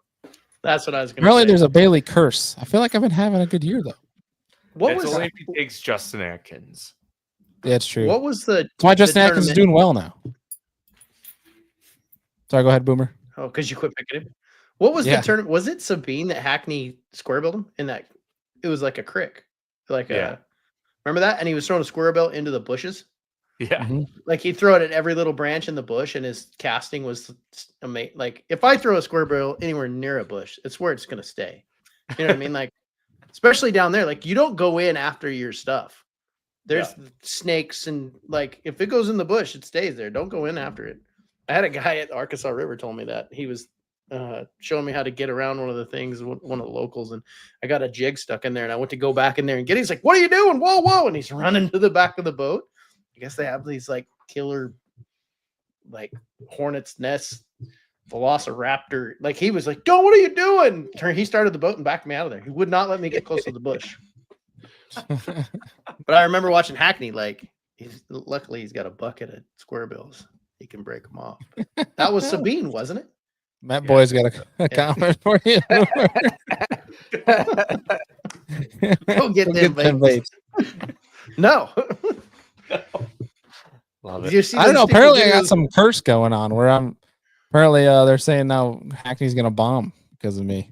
That's what I was going to Apparently say. there's a Bailey curse. I feel like I've been having a good year though. What It's was only if he takes Justin Atkins. Yeah, it's true. what was the That's why Justin Atkins is tournament- doing well now. Sorry, go ahead, Boomer. Oh, because you quit picking him. What was Yeah. the tournament? Was it Sabine that Hackney square built him in that? It was like a crick, like Yeah. a. Remember that? And he was throwing a square bill into the bushes. Yeah. Mhm. Like he'd throw it at every little branch in the bush, and his casting was amazing. Like if I throw a square bill anywhere near a bush, it's where it's gonna stay. You know what I mean? Like especially down there, like you don't go in after your stuff. There's snakes and like if it goes in the bush, it stays there. Don't go in after it. I had a guy at the Arkansas River told me that he was showing me how to get around one of the things, one of the locals, and I got a jig stuck in there, and I went to go back in there and get it. He's like, "What are you doing? Whoa, whoa!" And he's running to the back of the boat. I guess they have these like killer, like hornets nests, velociraptor. Like he was like, "Don't, what are you doing?" He started the boat and backed me out of there. He would not let me get close to the bush. But I remember watching Hackney. Like luckily he's got a bucket of square bills. He can break them off. But that was Sabine, wasn't it? Matt Boy's got a comment for you. Go get them them baits. No. Love Did it. you see I don't them know. stupid Apparently, I got videos? some curse going on where I'm. Apparently, they're saying now Hackney's going to bomb because of me.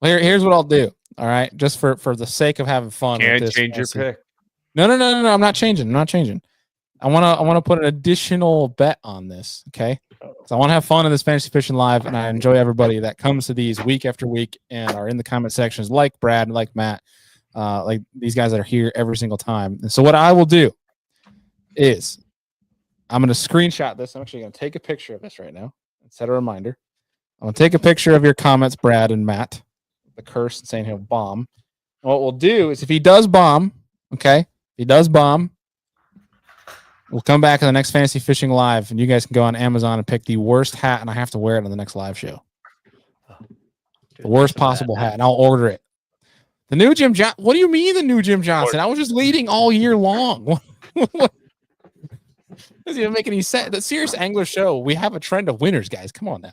Well, here's what I'll do. All right, just for the sake of having fun. Can't with this change your fantasy- pick. No. I'm not changing. I'm not changing. I wanna put an additional bet on this. Okay, so I want to have fun in this fantasy fishing live, and I enjoy everybody that comes to these week after week and are in the comment sections, like Brad, like Matt, like these guys that are here every single time. And so what I will do is I'm going to screenshot this. I'm actually going to take a picture of this right now and set a reminder. I'm going to take a picture of your comments, Brad and Matt, the curse and saying he'll bomb. And what we'll do is if he does bomb, okay, if he does bomb, we'll come back to the next Fantasy Fishing Live, and you guys can go on Amazon and pick the worst hat, and I have to wear it on the next live show. The worst possible hat, and I'll order it. The new Jim Johnson. What do you mean the new Jim Johnson? I was just leading all year long. Doesn't even make any sense. The Serious Angler Show, we have a trend of winners, guys. Come on now.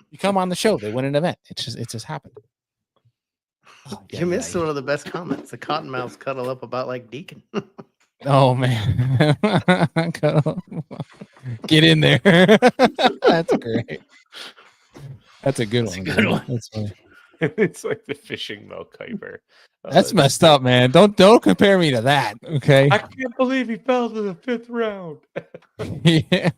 You come on the show, they win an event. It just happened. Oh, You missed one of the best comments. The cottonmouths cuddle up about like Deacon. Oh man. Get in there. That's great. That's a good one. good one. That's funny. It's like the fishing milk hyper. That's messed up, man. Don't compare me to that. Okay. I can't believe he fell to the 5th round. Yeah.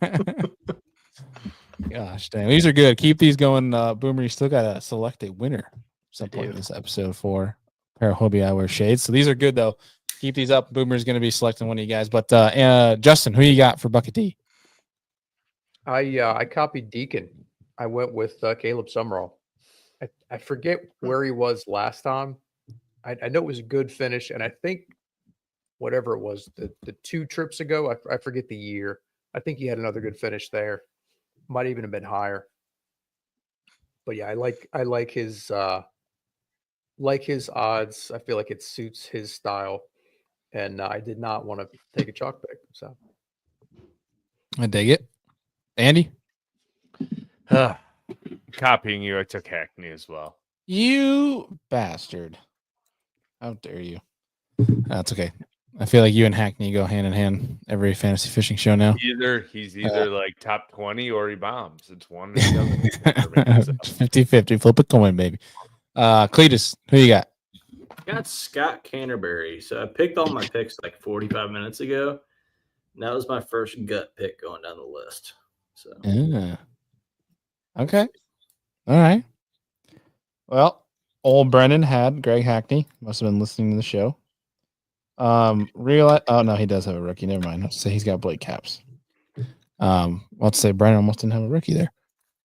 Gosh dang. These are good. Keep these going. Boomer, you still gotta select a winner at some point in this episode for pair of Hobie Eyewear shades. So these are good though. Keep these up. Boomer's gonna be selecting one of you guys. But Justin, who you got for Bucket D? I copied Deacon. I went with Caleb Summerall. I forget where he was last time. I know it was a good finish, and I think whatever it was, the 2 trips ago, I forget the year. I think he had another good finish there. Might even have been higher. But yeah, I like his odds. I feel like it suits his style, and I did not want to take a chalk pick. So I dig it. Andy? Copying you, I took Hackney as well. You bastard. How dare you? That's okay. I feel like you and Hackney go hand in hand every fantasy fishing show now. He's either like top 20 or he bombs. It's one or the other. So, 50-50. Flip a coin, baby. Cletus, who you got? Got Scott Canterbury. So I picked all my picks like 45 minutes ago. And that was my first gut pick going down the list. So Yeah. Okay. All right. Well, old Brennan had Greg Hackney. Must have been listening to the show. Oh no, he does have a rookie. Never mind. Let's say he's got Blake Caps. Let's say Brennan almost didn't have a rookie there.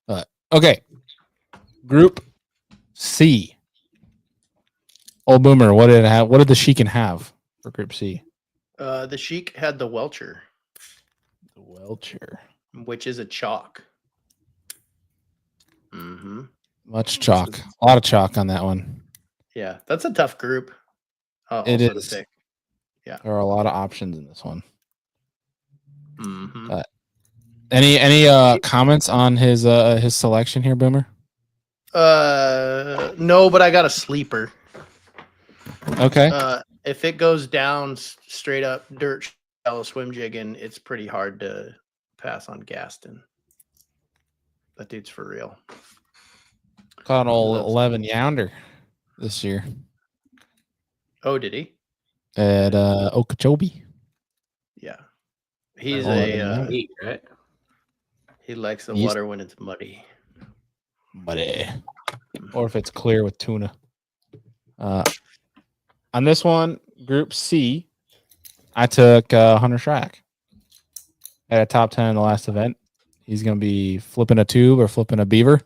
But okay. Group C. Old Boomer, what did it have? What did the Sheik have for Group C? The Sheik had the Welcher, The Welcher. which is a chalk. Mm-hmm. Much chalk. A lot of chalk on that one. Yeah, that's a tough group. It also is. to pick. There are a lot of options in this one. Mm-hmm. Any comments on his selection here, Boomer? No, but I got a sleeper. Okay. If it goes down straight up dirt shallow swim jigging, it's pretty hard to pass on Gaston. That dude's for real. Caught an old Loves- 11 younder this year Oh, did he? at Okeechobee. Yeah. He's Oh, a yeah. Neat, right? he likes the He's- water when it's muddy. Or if it's clear with tuna. On this one, Group C, I took Hunter Schrack at a top 10 in the last event. He's going to be flipping a tube or flipping a beaver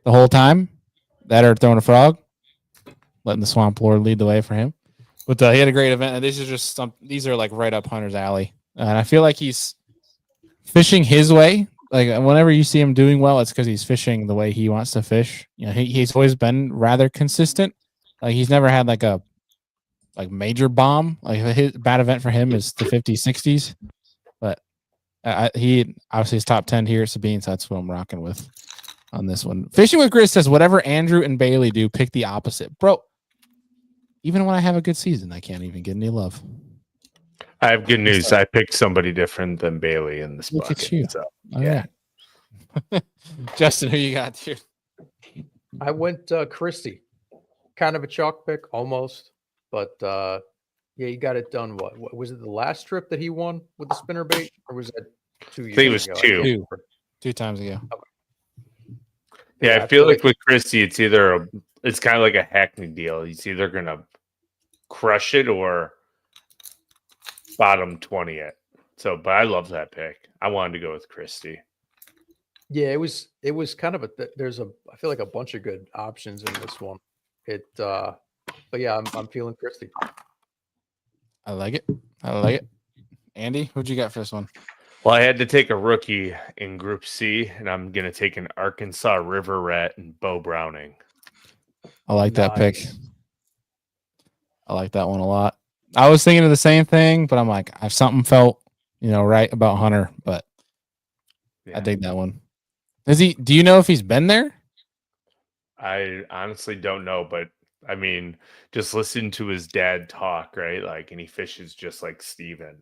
the whole time. That or throwing a frog, letting the Swamp Lord lead the way for him. But he had a great event, and this is just these are like right up Hunter's alley. And I feel like he's fishing his way. Like whenever you see him doing well, it's because he's fishing the way he wants to fish. You know, he's always been rather consistent. Like he's never had like a major bomb. Like his bad event for him is the 50s, 60s. But he obviously is top 10 here at Sabine, so that's what I'm rocking with on this one. Fishing with Grit says whatever Andrew and Bailey do, pick the opposite, bro. Even when I have a good season, I can't even get any love. I have good news. I picked somebody different than Bailey in this Look at bucket. you. So, All yeah. right. Justin, who you got here? I went Christie, kind of a chalk pick almost, but yeah, he got it done. What was it? The last trip that he won with the spinner bait, or was that 2 years think it was ago? two. Two times ago. Yeah, I feel like with Christie, it's kind of like a Hackney deal. He's either gonna crush it or bottom 20 it. So, but I love that pick. I wanted to go with Christie. Yeah, it was kind of I feel like a bunch of good options in this one. But yeah, I'm feeling Christie. I like it. I like it. Andy, who'd you got for this one? Well, I had to take a rookie in Group C, and I'm gonna take an Arkansas River Rat and Bo Browning. I like that pick. Nice. I like that one a lot. I was thinking of the same thing, but I'm like, I've something felt, right about Hunter, but Yeah. I dig that one. Do you know if he's been there? I honestly don't know, but I mean, just listen to his dad talk, right? Like, and he fishes just like Steven,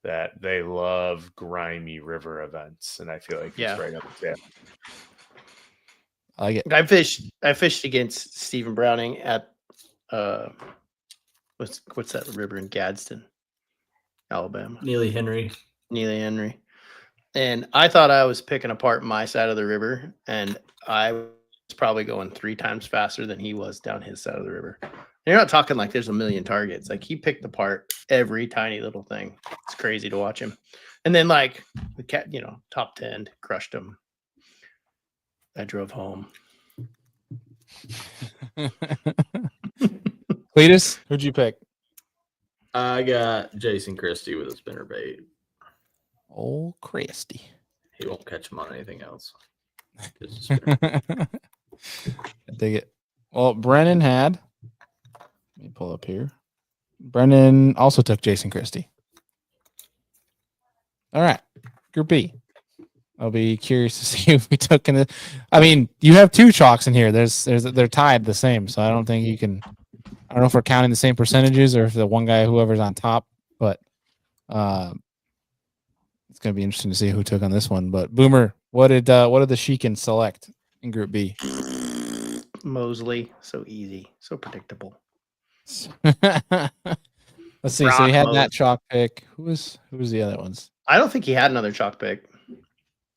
that they love grimy river events. And I feel like Yeah. he's right up there. I like it. I fished against Stephen Browning at what's that river in Gadsden, Alabama? Neely Henry. Neely Henry. And I thought I was picking apart my side of the river, and I was probably going 3 times faster than he was down his side of the river. And you're not talking like there's a million targets. Like he picked apart every tiny little thing. It's crazy to watch him. And then like the cat, top 10 crushed him. I drove home. Cletus, who'd you pick? I got Jason Christie with a spinner bait. Oh, Christy. He won't catch him on anything else. Just a I spinner. dig it. Well, Brennan let me pull up here. Brennan also took Jason Christie. All right. Group B. I'll be curious to see if we took in it. I mean, you have 2 chalks in here. They're tied the same, so I don't think you can. I don't know if we're counting the same percentages or if the one guy, whoever's on top, but it's gonna be interesting to see who took on this one. But Boomer, what did the Sheikins select in Group B? Mosley, so easy, so predictable. Let's see. So Brock you had Mosley. that chalk pick. Who was the other ones? I don't think he had another chalk pick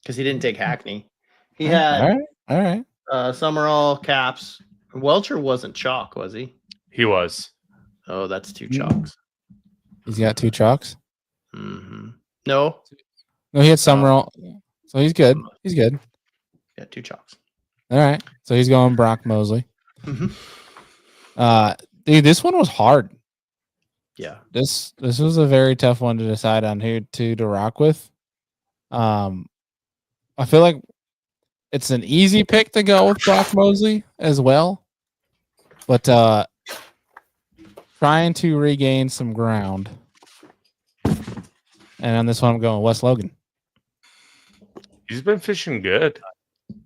because he didn't take Hackney. He All had right. Summerall, Caps. Welcher wasn't chalk, was he? He was. Oh, that's 2 chalks. He's got 2 chalks. Mm-hmm. No, No, he had Summerall. So he's good. He's good. yeah, 2 chalks. All right. So he's going Brock Mosley. Mm-hmm. Dude, this one was hard. Yeah. This was a very tough one to decide on who to rock with. I feel like it's an easy pick to go with Brock Mosley as well. But trying to regain some ground. And on this one, I'm going Wes Logan. He's been fishing good.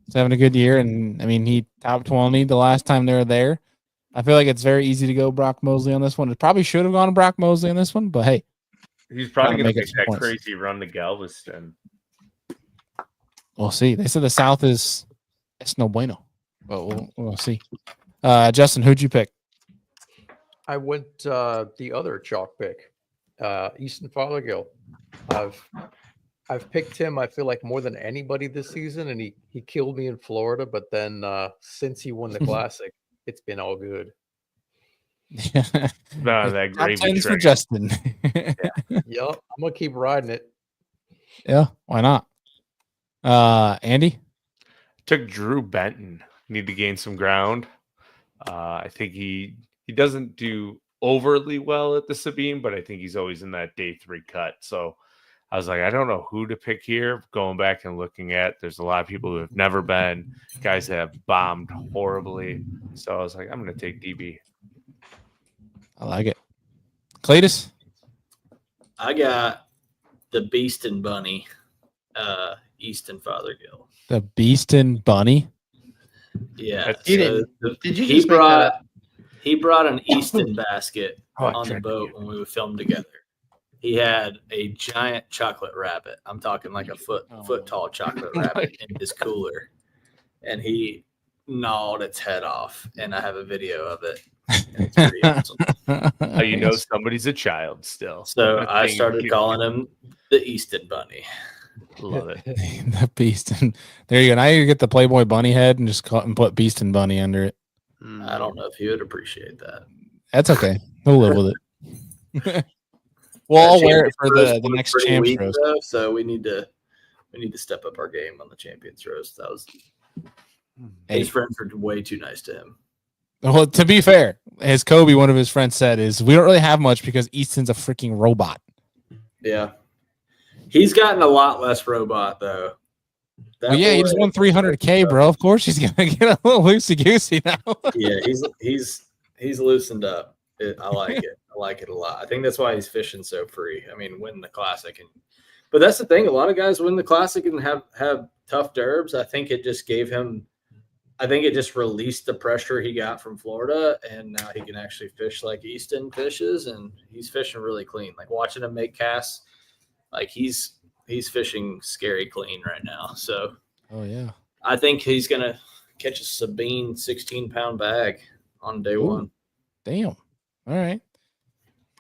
He's having a good year. And I mean, he top 20 the last time they were there. I feel like it's very easy to go Brock Mosley on this one. It probably should have gone to Brock Mosley on this one, but hey. He's probably Gotta going to make make some that points. crazy run to Galveston. We'll see. They said the South it's no bueno. Well, we'll see. Justin, who'd you pick? I went the other chalk pick, Easton Fothergill. I've picked him, I feel like, more than anybody this season, and he killed me in Florida. But then since he won the Classic, it's been all good. That Top gravy 10s for train. Justin. Yep, I'm gonna keep riding it. Yeah, why not? Andy? Took Drew Benton. Need to gain some ground. I think he doesn't do overly well at the Sabine, but I think he's always in that day 3 cut. So I was like, I don't know who to pick here. Going back and looking at, there's a lot of people who have never been, guys that have bombed horribly. So I was like, I'm going to take DB. I like it. Cletus? I got the Beastin Bunny, Easton Fothergill. The Beastin Bunny? Yeah. You didn't- Did you He just make that brought up? he brought an Easton basket Oh, I on the tricked boat you. when we would film together. He had a giant chocolate rabbit. I'm talking like a foot tall chocolate rabbit in his cooler, and he gnawed its head off. And I have a video of it. And it's pretty awesome. Oh, you know somebody's a child still. So That I thing started is- calling him the Easton Bunny. Love it. The Beastin. There you go. Now you get the Playboy Bunny head and just cut and put Beastin Bunny under it. I don't know if he would appreciate that. That's okay. We'll live with it. Well, I'll That wear it for Champions the Roast was next pretty Champs weak, Roast. though, so we need to step up our game on the Champions Roast. That was Hey. his friends were way too nice to him. Well, to be fair, as Kobe, one of his friends said, is we don't really have much because Easton's a freaking robot. Yeah, he's gotten a lot less robot though. That Well, yeah, he boy- just won 300K, bro. Of course, he's gonna get a little loosey goosey now. Yeah, he's loosened up. I like it. I like it a lot. I think that's why he's fishing so free. I mean, win the Classic, but that's the thing. A lot of guys win the Classic and have tough derbs. I think it just gave him. I think it just released the pressure he got from Florida, and now he can actually fish like Easton fishes, and he's fishing really clean. Like watching him make casts, like he's fishing scary clean right now. So Oh yeah. I think he's gonna catch a Sabine 16-pound bag on day Ooh. 1. Damn. All right.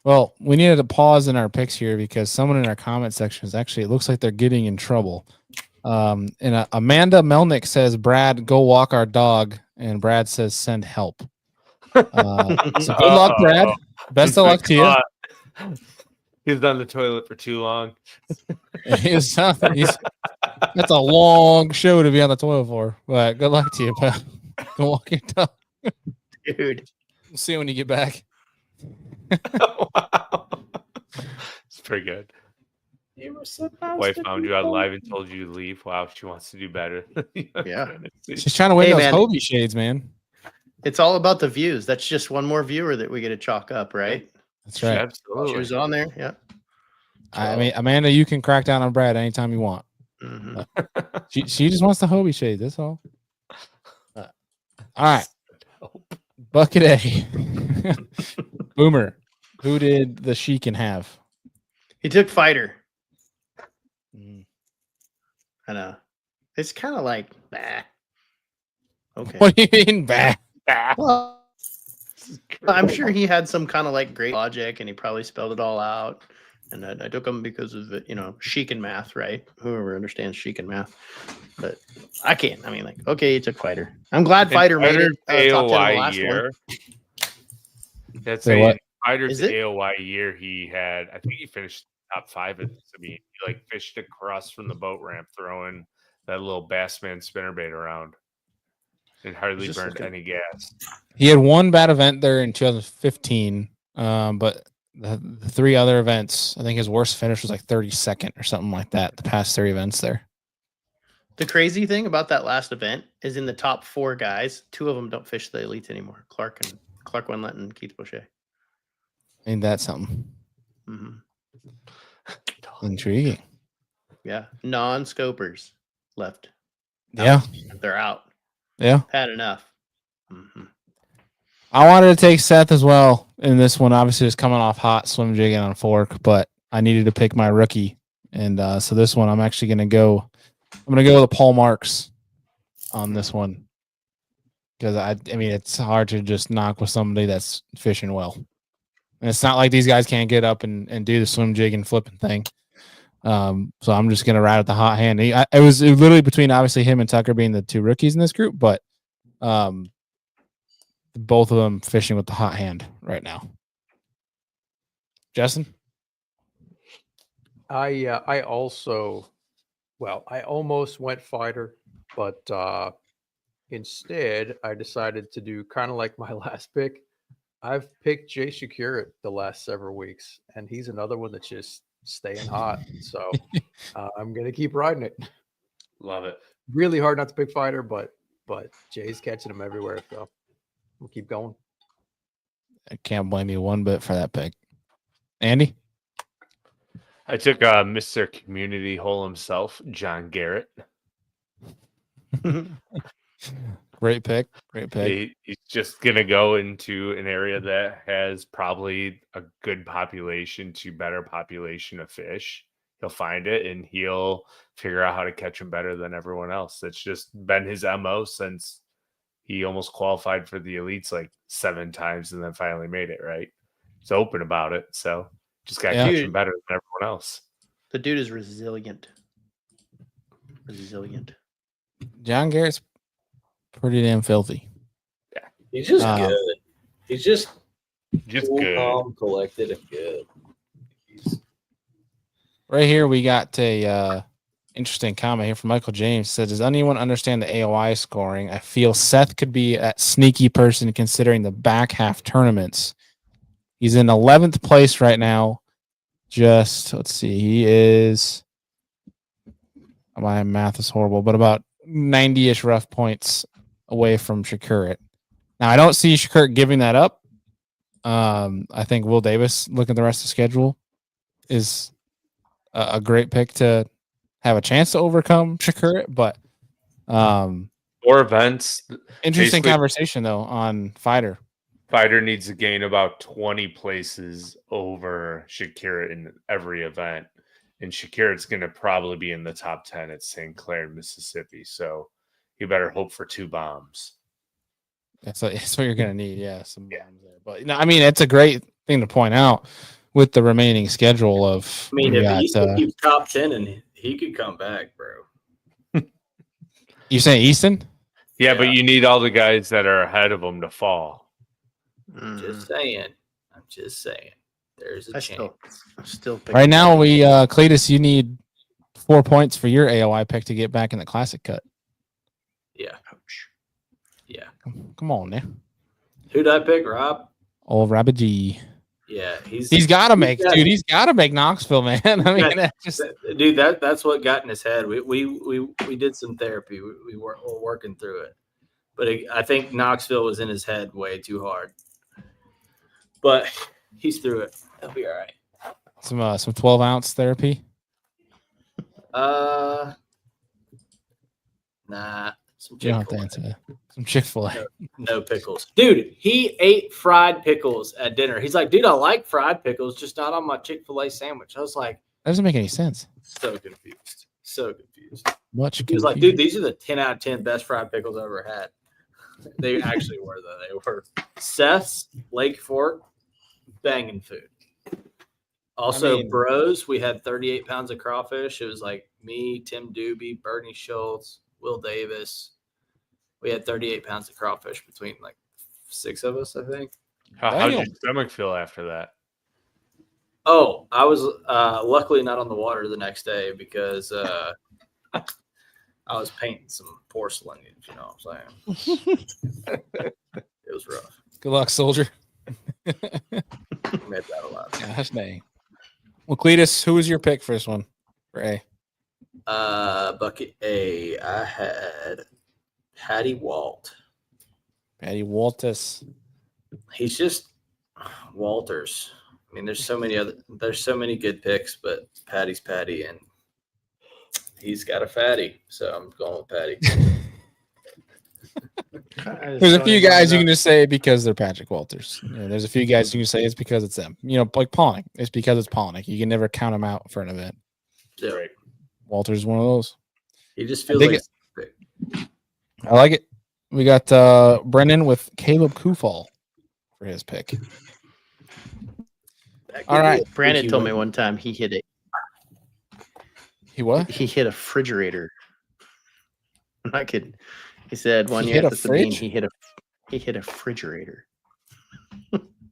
Well, we needed to pause in our picks here because someone in our comment section is actually, it looks like they're getting in trouble. And Amanda Melnick says, Brad, go walk our dog. And Brad says, send help. So good luck, Brad. Best of luck to you. He's done the toilet for too long. That's a long show to be on the toilet for. But good luck to you, pal. Go walk your dog. Dude. We'll see you when you get back. Wow. It's pretty good. Wife found you out live and told you to leave. Wow, she wants to do better. Yeah. She's trying to win Hey, those man. Hobie shades, man. It's all about the views. That's just one more viewer that we get to chalk up, right? That's right. She Absolutely. was on there. Yeah. I mean, Amanda, you can crack down on Brad anytime you want. Mhm. She just wants the Hobie shade. That's all. All right. Bucket A. Boomer. Who did the Sheik have? He took fighter. Mm. I know. It's kind of like, bah. Okay. What do you mean, bah? Well, I'm sure he had some kind of like great logic and he probably spelled it all out. And I took him because of the, Sheik and math, right? Whoever understands Sheik and math. But I can't. I mean, like, okay, he took fighter. I'm glad fighter made it top 10 in the AOY last year. one. That's Say a what? Fighter's Is it? AOY year. He had, I think he finished top 5 at this. I mean, he like fished across from the boat ramp, throwing that little Bassman spinnerbait around, and hardly Just burned looking- any gas. He had one bad event there in 2015, but the 3 other events, I think his worst finish was like 32nd or something like that. The past 3 events there. The crazy thing about that last event is in the top 4 guys, 2 of them don't fish the elites anymore. Clark Wendlandt and Keith Boucher. Ain't that something hmm intriguing? Yeah. Non-scopers left. Yeah, They're out. yeah. Had enough. hmm I wanted to take Seth as well in this one. Obviously, just coming off hot swim jigging on fork, but I needed to pick my rookie, and so this one I'm actually gonna go. I'm gonna go with Paul Marks on this one. because I mean, it's hard to just knock with somebody that's fishing well. And it's not like these guys can't get up and do the swim jig and flipping thing. So I'm just gonna ride with the hot hand. It was literally between obviously him and Tucker being the two rookies in this group, but both of them fishing with the hot hand right now. Justin, I almost went fighter, but instead I decided to do kind of like my last pick. I've picked Jay Shakurit the last several weeks, and he's another one that's just staying hot. So I'm gonna keep riding it. Love it. Really hard not to pick fighter, but Jay's catching them everywhere. So we'll keep going. I can't blame you one bit for that pick. Andy, I took Mr. Community Hole himself, John Garrett. great pick. Great pick. He's just going to go into an area that has probably a good population to better population of fish. He'll find it and he'll figure out how to catch them better than everyone else. That's just been his MO since he almost qualified for the elites like 7 times and then finally made it, right? He's open about it. So just got to catch him better than everyone else. The dude is resilient. Resilient. John Garrett's pretty damn filthy. Yeah. He's just good. He's just cool, good. calm, collected, and good. Right here, we got a interesting comment here from Michael James. Said, does anyone understand the AOI scoring? I feel Seth could be a sneaky person considering the back half tournaments. He's in 11th place right now. Just, let's see, he is, my math is horrible, but about 90-ish rough points away from Shakurit. Now, I don't see Shakurit giving that up. I think Will Davis, looking at the rest of the schedule, is a great pick to have a chance to overcome Shakurit, but 4 events. Interesting conversation, though, on Fighter. Fighter needs to gain about 20 places over Shakurit in every event. And Shakurit's going to probably be in the top 10 at St. Clair, Mississippi. So you better hope for 2 bombs. That's what you're going to need. Yeah, some bombs there. But I mean, it's a great thing to point out with the remaining schedule of. I mean, if Easton keeps top 10, and he could come back, bro. You saying Easton? Yeah, but you need all the guys that are ahead of him to fall. Just saying. I'm just saying. There's a chance. Still right now, Cletus, you need 4 points for your AOI pick to get back in the classic cut. Yeah. Ouch. Yeah. Come on now. Who'd I pick, Rob? Old Rabbit G. Yeah, he's got to make Knoxville, man. I mean, that's what got in his head. We did some therapy. We were working through it, but I think Knoxville was in his head way too hard. But he's through it. He'll be all right. Some 12-ounce therapy. Nah. Some Chick-fil-A. No pickles. Dude, he ate fried pickles at dinner. He's like, dude, I like fried pickles, just not on my Chick-fil-A sandwich. I was like, that doesn't make any sense. So confused. He was like, dude, these are the 10 out of 10 best fried pickles I've ever had. They actually were, though. They were Seth's, Lake Fork, banging food. Also, Bros, we had 38 pounds of crawfish. It was like me, Tim Doobie, Bernie Schultz, Will Davis. We had 38 pounds of crawfish between like 6 of us, I think. How'd your stomach feel after that? Oh, I was luckily not on the water the next day because I was painting some porcelain, if you know what I'm saying. It was rough. Good luck, soldier. Made that a lot. Gosh dang. Well, Cletus, who was your pick for this one? For A. Bucket A, I had Patty Walt. Patty Waltus. He's just Walters. I mean, there's so many good picks, but Patty's Patty, and he's got a fatty, so I'm going with Patty. There's a few guys you can just say because they're Patrick Walters. There's a few guys you can say it's because it's them. Like Polnick. It's because it's Polnick. You can never count him out for an event. Yeah. Walters is one of those. He just feels like I like it. We got Brennan with Caleb Kufal for his pick. All right. Brandon told me one time he hit He what? He hit a refrigerator. I'm not kidding. He said one He year hit at a the Sabine, fridge? he hit a refrigerator.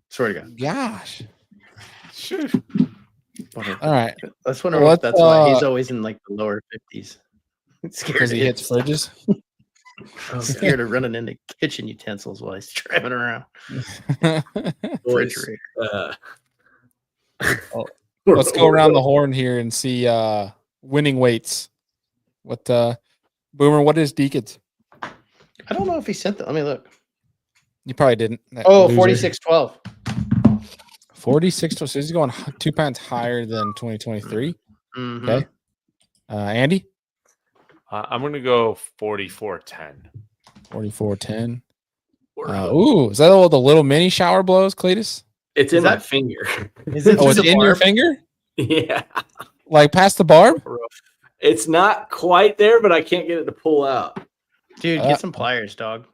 Swear to God. Gosh. Whatever. All right. Let's wonder Well, if that's why he's always in like the lower 50s. Scared Because to he hit hits stuff. fridges. Scared of running into kitchen utensils while he's driving around. Refrigerator. Let's go around the horn here and see winning weights. What Boomer, what is Deacon's? I don't know if he sent that. Let me look. You probably didn't. that Oh, loser. 46.12. 46. So he's going 2 pounds higher than 2023. Mhm. Okay. Andy? I'm going to go 44.10. 44.10. Ooh, is that all the little mini shower blows, Cletus? It's in my finger. Is it Oh, it's through the in your barb? finger? Yeah. Like past the barb? It's not quite there, but I can't get it to pull out. Dude, get some pliers, dog.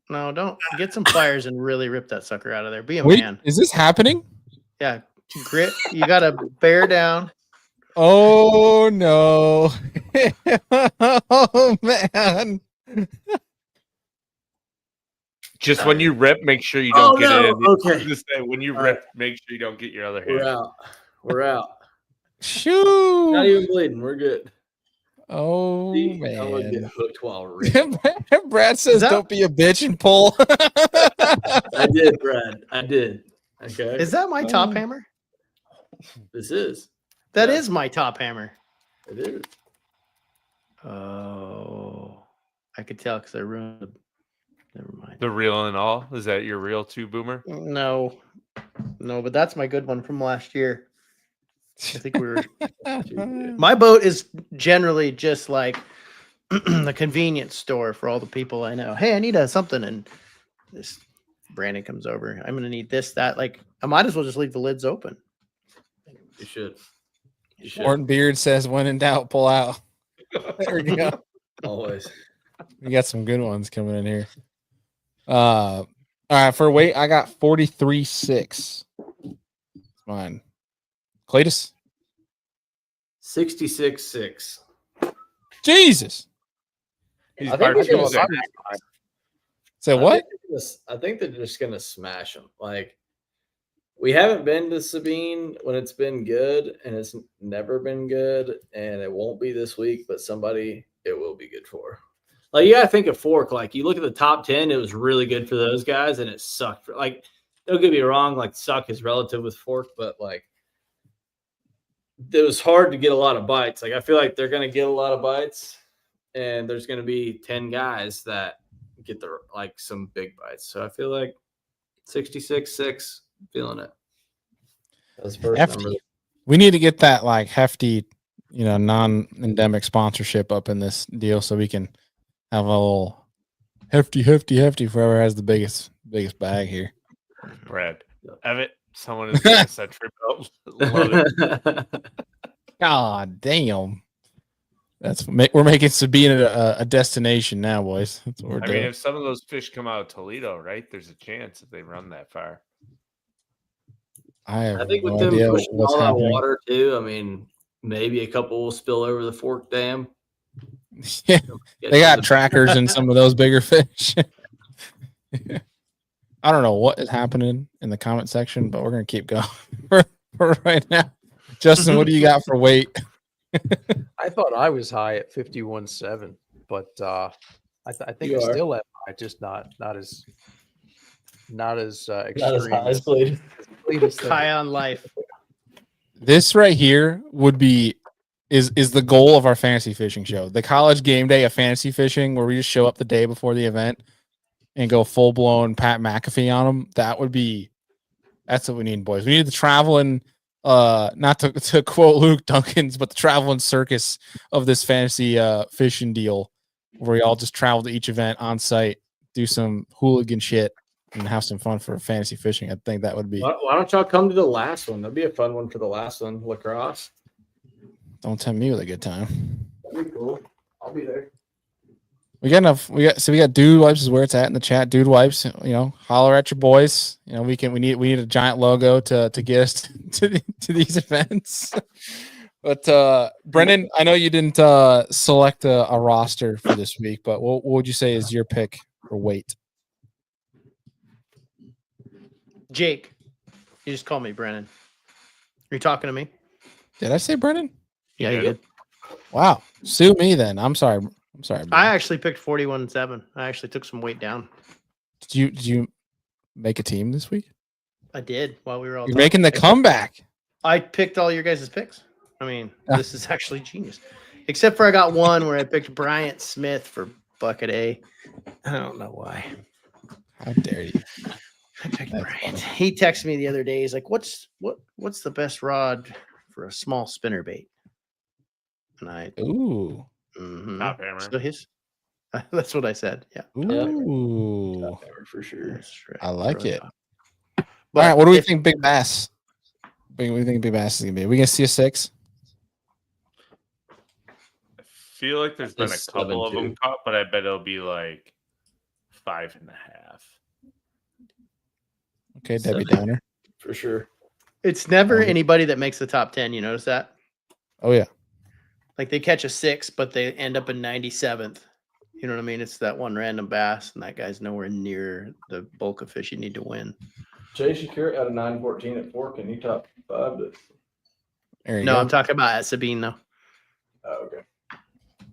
No, don't get some pliers and really rip that sucker out of there. Be a Wait, man. is this happening? Yeah, grit. You gotta bear down. Oh no. Oh man. Just when you rip, make sure you don't get it in. Okay. Just say, when you All rip, make sure you don't get your other We're hand. out. We're out. Not Shoo. even bleeding. We're good. Oh See, I would get man. hooked while ripping. Brad says that- don't be a bitch and pull. I did, Brad. I did. Okay. Is that my top hammer? This is. That Yeah. is my top hammer. It is. Oh, I could tell because I ruined it. Never mind. The reel and all? Is that your reel too, Boomer? No, but that's my good one from last year. I think we were. My boat is generally just like the convenience store for all the people I know. Hey, I need something, and this Brandon comes over. I'm gonna need this, that. Like, I might as well just leave the lids open. You should. You should. Morton Beard says when in doubt, pull out. There we go. Always. We got some good ones coming in here. All right, for weight, I got 43.6. Mine. Cletus? 66.6. Jesus. He's I think we're gonna Bartucci. Say what? I think they're just gonna smash them. Like, we haven't been to Sabine when it's been good, and it's never been good, and it won't be this week. But somebody it will be good for. Like, you gotta think of Fork. Like, you look at the top 10, it was really good for those guys, and it sucked. Like, don't get me wrong. Like, suck is relative with Fork, but like, it was hard to get a lot of bites. Like, I feel like they're gonna get a lot of bites, and there's gonna be 10 guys that get the like some big bites. So I feel like 66.6, feeling it. That's first Hefty. number. We need to get that like hefty, non-endemic sponsorship up in this deal so we can have a little hefty for whoever has the biggest bag here. Brad. Evan, someone is getting a century belt. Love it. God damn. We're making Sabine a destination now, boys. That's what we're I doing. mean, if some of those fish come out of Toledo, right? There's a chance if they run that far. I have I think no with them idea pushing what's all that happening. water too, I mean, maybe a couple will spill over the Fork Dam. Yeah, Get they to got the- trackers in some of those bigger fish. I don't know what is happening in the comment section, but we're gonna keep going for right now. Justin, what do you got for weight? I thought I was high at 51.7, but I think You I are. still am high, just not as extreme. Not as high as Blade. High on life. This right here would be is the goal of our fantasy fishing show. The college game day of fantasy fishing, where we just show up the day before the event and go full blown Pat McAfee on them. That's what we need, boys. We need the traveling, not to quote Luke Duncans, but the traveling circus of this fantasy fishing deal, where we all just travel to each event on site, do some hooligan shit, and have some fun for fantasy fishing. I think that would be. Why don't y'all come to the last one? That'd be a fun one for the last one. Lacrosse. Don't tempt me with a good time. That'd be cool. I'll be there. We got enough. We got Dude Wipes is where it's at in the chat. Dude Wipes, holler at your boys. We need a giant logo to get us to these events. But Brendan, I know you didn't select a roster for this week, but what would you say is your pick for weight? Jake, you just call me Brennan. Are you talking to me? Did I say Brendan? Yeah, you did. Wow. Sue me then. I'm sorry. Brendan. I actually picked 41.7. I actually took some weight down. Did you make a team this week? I did while we were all You're talking. making the comeback. I picked all your guys' picks. I mean, this is actually genius. Except for I got one where I picked Bryant Smith for bucket A. I don't know why. How dare you? I picked Bryant. He texted me the other day. He's like, "What's the best rod for a small spinnerbait?" And I Top hammer. So that's what I said. Yeah. Ooh. Top hammer for sure. I like it. But all right, what do we think Big Bass? What do we think Big Bass is gonna be? Are we gonna see a 6? I feel like there's been a couple of them caught, but I bet it'll be like 5.5. Okay, Debbie Downer. For sure. It's never anybody that makes the top 10. You notice that? Oh yeah. Like they catch a 6, but they end up in 97th. You know what I mean? It's that one random bass, and that guy's nowhere near the bulk of fish you need to win. Jay Shakir out of 914 at 4. Can you top 5 this? No, I'm talking about at Sabine though. Oh, okay.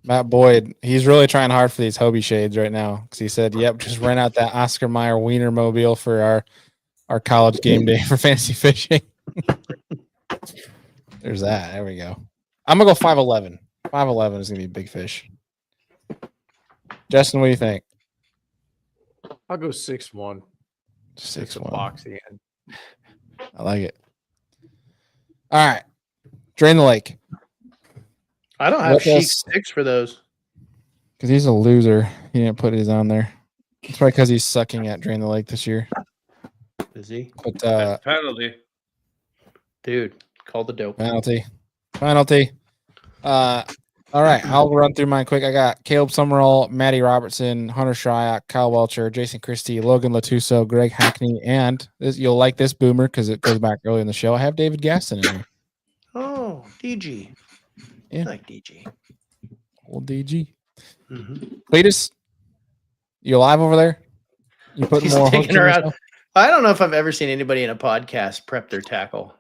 Matt Boyd, he's really trying hard for these Hobie shades right now because he said, "Yep, just rent out that Oscar Mayer Wiener mobile for our college game day for fantasy fishing." There's that. There we go. I'm gonna go 5'11". 5'11" is gonna be a big fish. Justin, what do you think? I'll go 6'1". 6'1". Boxy end. I like it. All right, drain the lake. I don't have Sheik 6 for those. Because he's a loser. He didn't put his on there. It's probably because he's sucking at drain the lake this year. Is he? But Penalty. Dude, call the dope. Penalty. All right, I'll run through mine quick. I got Caleb Summerall, Matty Robertson, Hunter Shryock, Kyle Welcher, Jason Christie, Logan Latuso, Greg Hackney, and you'll like this, Boomer, because it goes back early in the show. I have David Gaston in here. Oh, DG. Yeah. I like DG. Old DG. Mm-hmm. Cletus, you alive over there? You putting more hooks in yourself? I don't know if I've ever seen anybody in a podcast prep their tackle.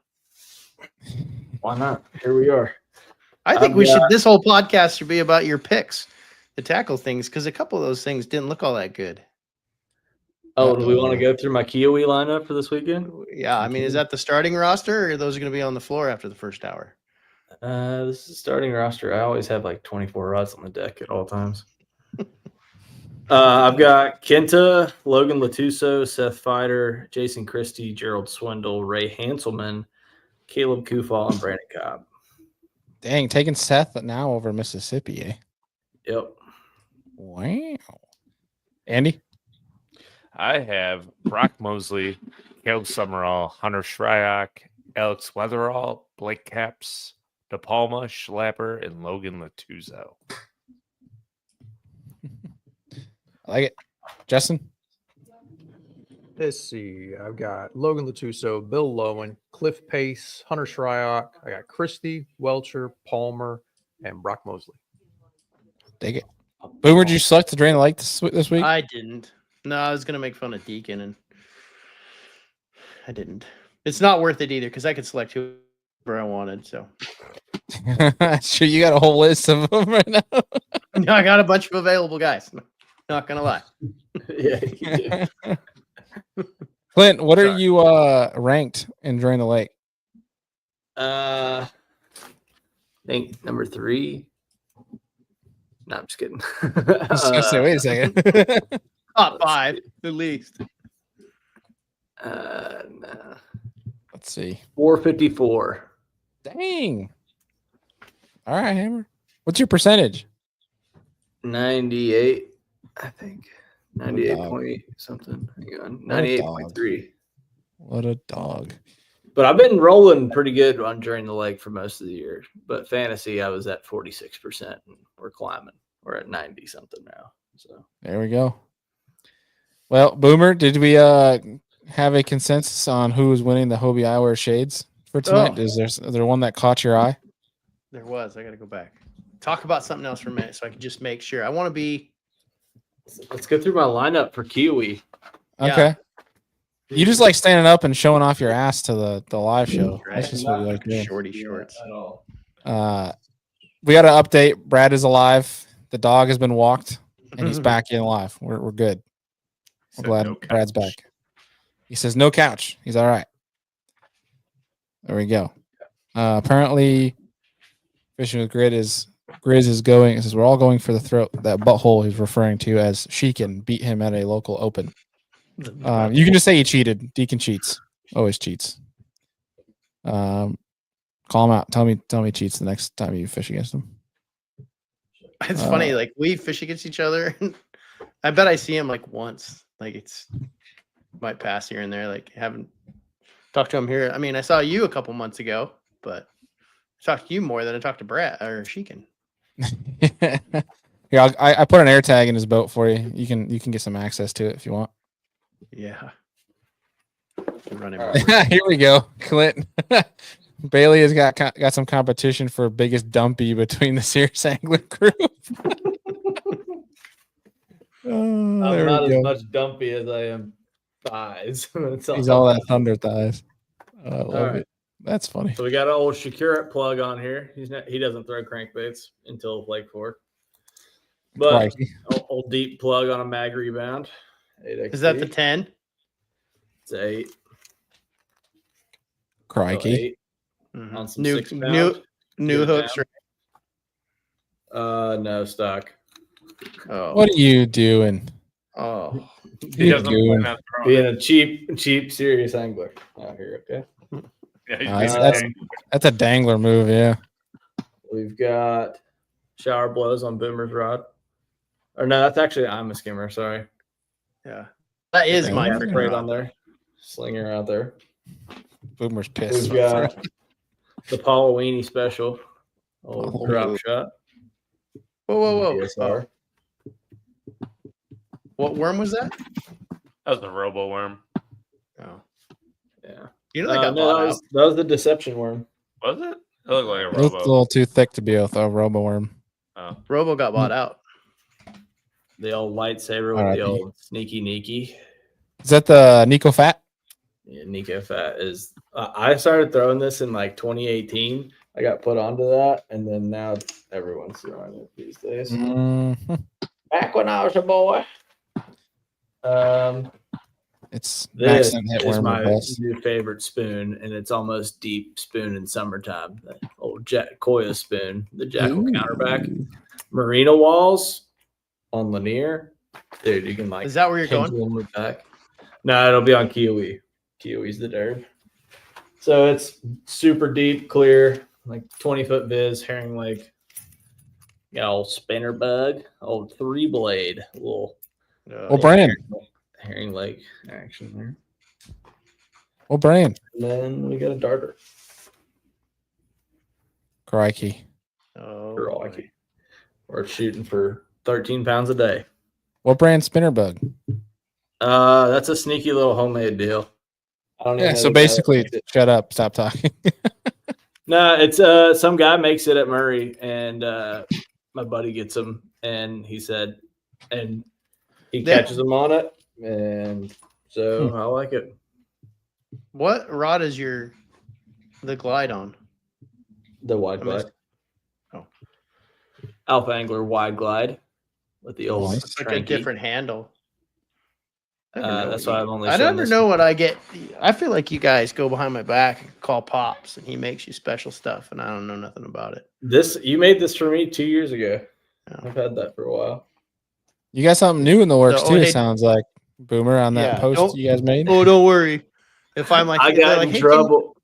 Why not? Here we are. I think this whole podcast should be about your picks, the tackle things, because a couple of those things didn't look all that good. Oh, do we want to go through my Kiwi lineup for this weekend? Yeah, I mean, is that the starting roster, or are those going to be on the floor after the first hour? This is starting roster. I always have like 24 rods on the deck at all times. I've got Kenta, Logan Latuso, Seth Fider, Jason Christie, Gerald Swindle, Ray Hanselman, Caleb Kufal, and Brandon Cobb. Dang, taking Seth now over Mississippi, eh? Yep. Wow. Andy? I have Brock Mosley, Caleb Summerall, Hunter Shryock, Alex Weatherall, Blake Caps, DePalma, Schlapper, and Logan Latuso. I like it. Justin? Let's see. I've got Logan Latuso, Bill Lowen, Cliff Pace, Hunter Shryock. I got Christie, Welcher, Palmer, and Brock Mosley. Take it. Boomer, did you select to drain the lake this week? I didn't. No, I was going to make fun of Deacon, and I didn't. It's not worth it either because I could select whoever I wanted. So, sure, you got a whole list of them right now. no, I got a bunch of available guys. Not gonna lie. Yeah. Clint, what are you ranked in Drain the Lake? I think number 3. No, I'm just kidding. I was gonna say, wait a second. Top 5 at least. No. Let's see. 454. Dang. All right, Hammer. What's your percentage? 98, I think. 98 point something. Hang on. 98.3. What a dog. But I've been rolling pretty good on Drain the Lake for most of the year. But fantasy, I was at 46%, and we're climbing. We're at 90 something now. So There we go. Well, Boomer, did we have a consensus on who was winning the Hobie Eyewear shades for tonight? Oh. Is there one that caught your eye? There was. I got to go back. Talk about something else for a minute so I can just make sure. I want to be. let's go through my lineup for Kiwi. Yeah. Okay. You just like standing up and showing off your ass to the live show. Right. That's just what you like doing. Shorty shorts. At all. We got an update. Brad is alive. The dog has been walked, and he's back in live. We're good. We're Said glad no Brad's couch. back. He says no couch. He's all right. There we go. Apparently, Fishing with Grizz is going. It says we're all going for the throat. That butthole he's referring to as Sheekin beat him at a local open. You can just say he cheated. Deacon cheats. Always cheats. Call him out. Tell me he cheats the next time you fish against him. It's funny. Like we fish against each other. I bet I see him like once. Like it's might pass here and there. Like haven't talked to him here. I mean, I saw you a couple months ago, but I talked to you more than I talked to Brad or Sheekin. Yeah, I put an air tag in his boat for you. You can get some access to it if you want. Yeah. Run him All over. right. Here we go, Clint. Bailey has got some competition for biggest dumpy between the Sears Angler group. I'm There not we as go. much dumpy as I am thighs. That's He's all that thunder thighs. I love right. it. That's funny. So we got an old Shakira plug on here. He doesn't throw crankbaits until Lake Fork. But Crikey. old deep plug on a mag rebound. 8XD. Is that the 10? It's 8. Crikey. 8 Mhm. on some New 6 pound. new Get it hooks. down. No stock. Oh. What are you doing? Oh. He You doesn't doing? plan on throwing Being it. a cheap, serious angler out here. Okay. Yeah, he's Nice. being That's a dangler move, yeah. We've got shower blows on Boomer's rod. Or no, that's actually I'm a skimmer. Sorry. Yeah. That is Yeah. my Yeah. freaking Right rod. on there. Slinger out there. Boomer's pissed. We've got the Paulowini special. Old Oh. drop shot. Whoa. DSR. What worm was that? That was the robo worm. Oh. Yeah. You know that got No, bought that out. was the deception worm. Was it? It looked like a It was a robo. little too thick to be a robo worm. Oh. Robo got bought out. The old lightsaber with R.I.P. the old sneaky Nikki. Is that the Nico Fat? Yeah, Nico Fat is. I started throwing this in like 2018. I got put onto that, and then now everyone's throwing it these days. Mhm. Back when I was a boy. It's This accent hit is worm my at best. new favorite spoon, and it's almost deep spoon in summertime. The old Koya spoon, the Jackal counterback, Marina walls on Lanier. Dude, you can like. Is that where you're going? pendulum it back. No, it'll be on Kiwi. Kiwi's the derb. So it's super deep, clear, like 20-foot viz, herring lake. Got old spinner bug, old 3-blade, little Well, brand. herring lake action there. Well, brand. And then we got a darter. Crikey. Oh. Crikey. We're shooting for 13 pounds a day. What brand spinner bug? That's a sneaky little homemade deal. I don't Yeah, know so the guy that basically, makes it. shut up, stop talking. No, it's some guy makes it at Murray, and my buddy gets them, and he said, and he Yeah. catches them on it, and so I like it. What rod is the glide on? The wide I glide. missed- Oh. Alpha Angler wide glide with the old Nice. It's like a cranky. different handle. I never know That's what why you- I've only I shown never this. know what I get. I feel like you guys go behind my back and call Pops, and he makes you special stuff, and I don't know nothing about it. You made this for me 2 years ago. Yeah. I've had that for a while. You got something new in the works, So, too, hey- it sounds like. Boomer, on that Yeah, post don't- you guys made. Oh, don't worry. If I'm like, I if they're got like, in "Hey, trouble.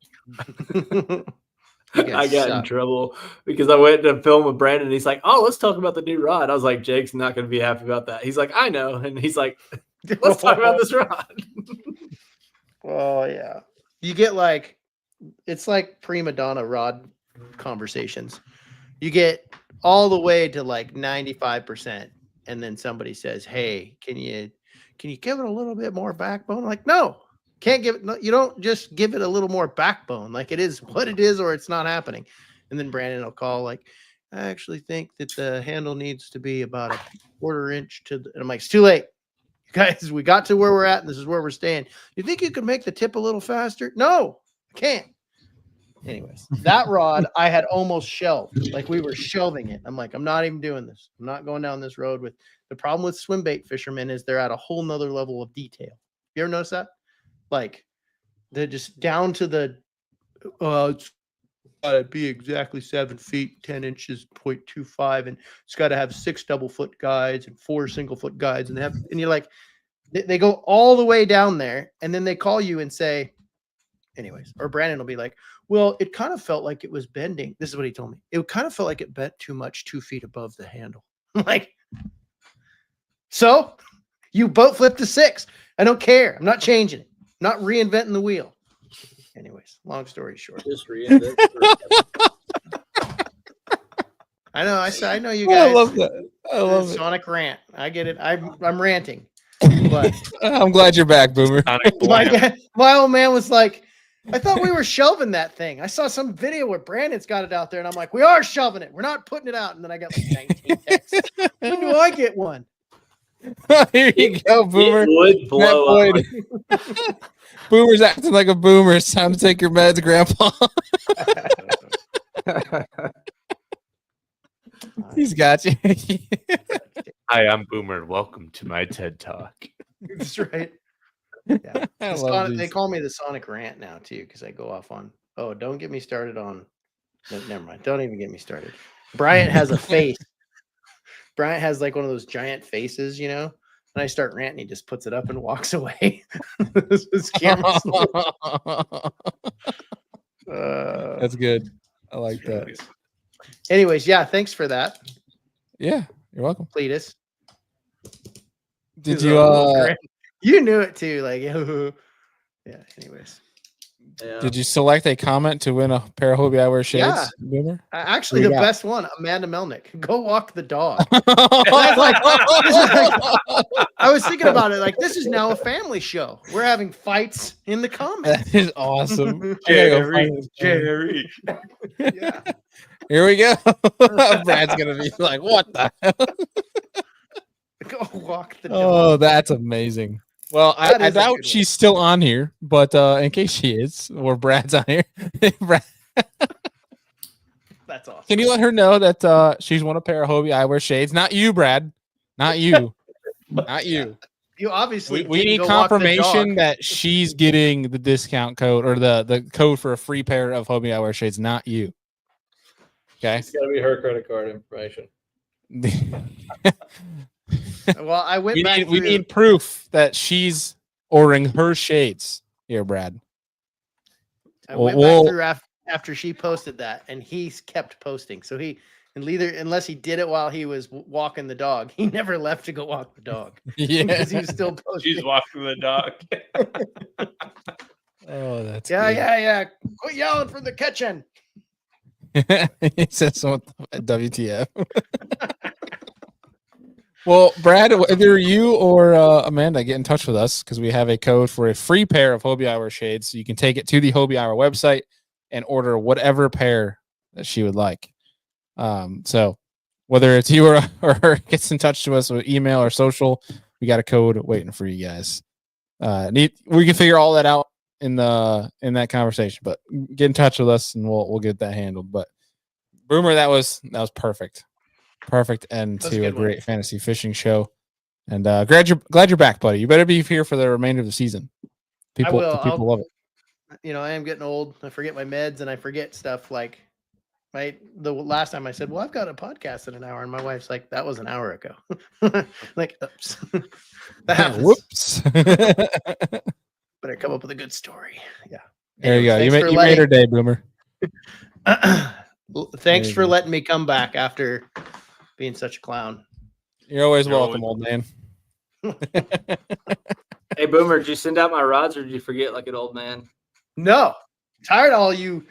You guys I got in suck. trouble because I went to film with Brandon. And he's like, "Oh, let's talk about the new rod." I was like, "Jake's not going to be happy about that." He's like, "I know," and he's like, "Let's talk about this rod." Oh yeah, you get like, it's like prima donna rod conversations. You get all the way to like 95%, and then somebody says, "Hey, can you give it a little bit more backbone?" I'm like, no, can't give it. No, you don't just give it a little more backbone. Like, it is what it is, or it's not happening. And then Brandon will call like, "I actually think that the handle needs to be about a 1/4 inch to the," and I'm like, "It's too late. Guys, we got to where we're at, and this is where we're staying. You think you could make the tip a little faster?" No, I can't. Anyways, that rod I had almost shelved. Like, we were shelving it. I'm like, I'm not even doing this. I'm not going down this road with the problem with swim bait fishermen is they're at a whole nother level of detail. You ever notice that? Like, they're just down to the it's gotta be exactly 7 feet, 10 inches, 0.25, and it's got to have 6 double foot guides and 4 single foot guides, and you're like, they go all the way down there, and then they call you and say, anyways, or Brandon will be like, "Well, it kind of felt like it was bending." This is what he told me. It kind of felt like it bent too much 2 feet above the handle. I'm like, so you boat flip to 6. I don't care. I'm not changing it. I'm not reinventing the wheel. Anyways, long story short. Just reinvent. I know. I know you guys. I love that. I love it. Sonic rant. I get it. I'm ranting, but I'm glad you're back, Boomer. my old man was like, "I thought we were shelving that thing. I saw some video where Brandon's got it out there," and I'm like, "We are shelving it. We're not putting it out." And then I got like 19 texts. When do I get one? Here you go, Boomer. It would blow up. Boomer's acting like a boomer. It's time to take your meds, Grandpa. He's got you. Hi, I'm Boomer. Welcome to my TED Talk. That's right. Yeah. I love They these. call me the Sonic rant now too, because I go off on. Oh, don't get me started on. No, never mind. Don't even get me started. Bryant has a face. Bryant has like one of those giant faces, you know. And I start ranting, he just puts it up and walks away. His camera's That's good. I like that. Anyways, yeah, thanks for that, Yeah, you're welcome. Cletus. Did He's you you knew it too, like yeah, anyways. Yeah. did you select a comment to win a pair of Hobie Eyewear shades, Yeah. Boomer? Actually, Who the you got? best one, Amanda Melnick. Go walk the dog. I was thinking about it, like, this is now a family show. We're having fights in the comments. That is awesome. I gotta go find this thing. Jerry. Yeah. Here we go. Brad's gonna be like, "What the hell?" Go walk the dog. Oh, that's amazing. Well, That I is a doubt good she's still on here, but in case she is, or Brad's on here, Brad, That's awesome. can you let her know that she's won a pair of Hobie Eyewear shades? Not you, Brad. Not you. Not you. You obviously We didn't need go walk the confirmation dog. that she's getting the discount code or the code for a free pair of Hobie Eyewear shades, not you. Okay. It's got to be her credit card information. Well, I went we back. need, we need proof that she's ordering her shades here, Brad. I went Well, back through after she posted that, and he kept posting. So unless he did it while he was walking the dog, he never left to go walk the dog Yeah. because he was still posting. She's walking the dog. Oh, that's Yeah. Quit yelling from the kitchen. He says something WTF. Well, Brad, either you or Amanda get in touch with us because we have a code for a free pair of Hobie Eyewear shades. So you can take it to the Hobie Eyewear website and order whatever pair that she would like. So whether it's you or her gets in touch to us with email or social, we got a code waiting for you guys. We can figure all that out in that conversation, but get in touch with us and we'll get that handled. But Boomer, that was perfect. Perfect end That's a to a good one. great fantasy fishing show. And glad you're back, buddy. You better be here for the remainder of the season. People love it. You know, I am getting old. I forget my meds and I forget stuff like the last time I said, "Well, I've got a podcast in an hour," and my wife's like, "That was an hour ago." Like, oops. That happens. Whoops. Better come up with a good story. Yeah. There you go. Anyways, You made her day, Boomer. Thanks you for go. letting me come back after being such a clown. You're always You're welcome, old man. Hey, Boomer, did you send out my rods or did you forget like an old man? No, tired of all you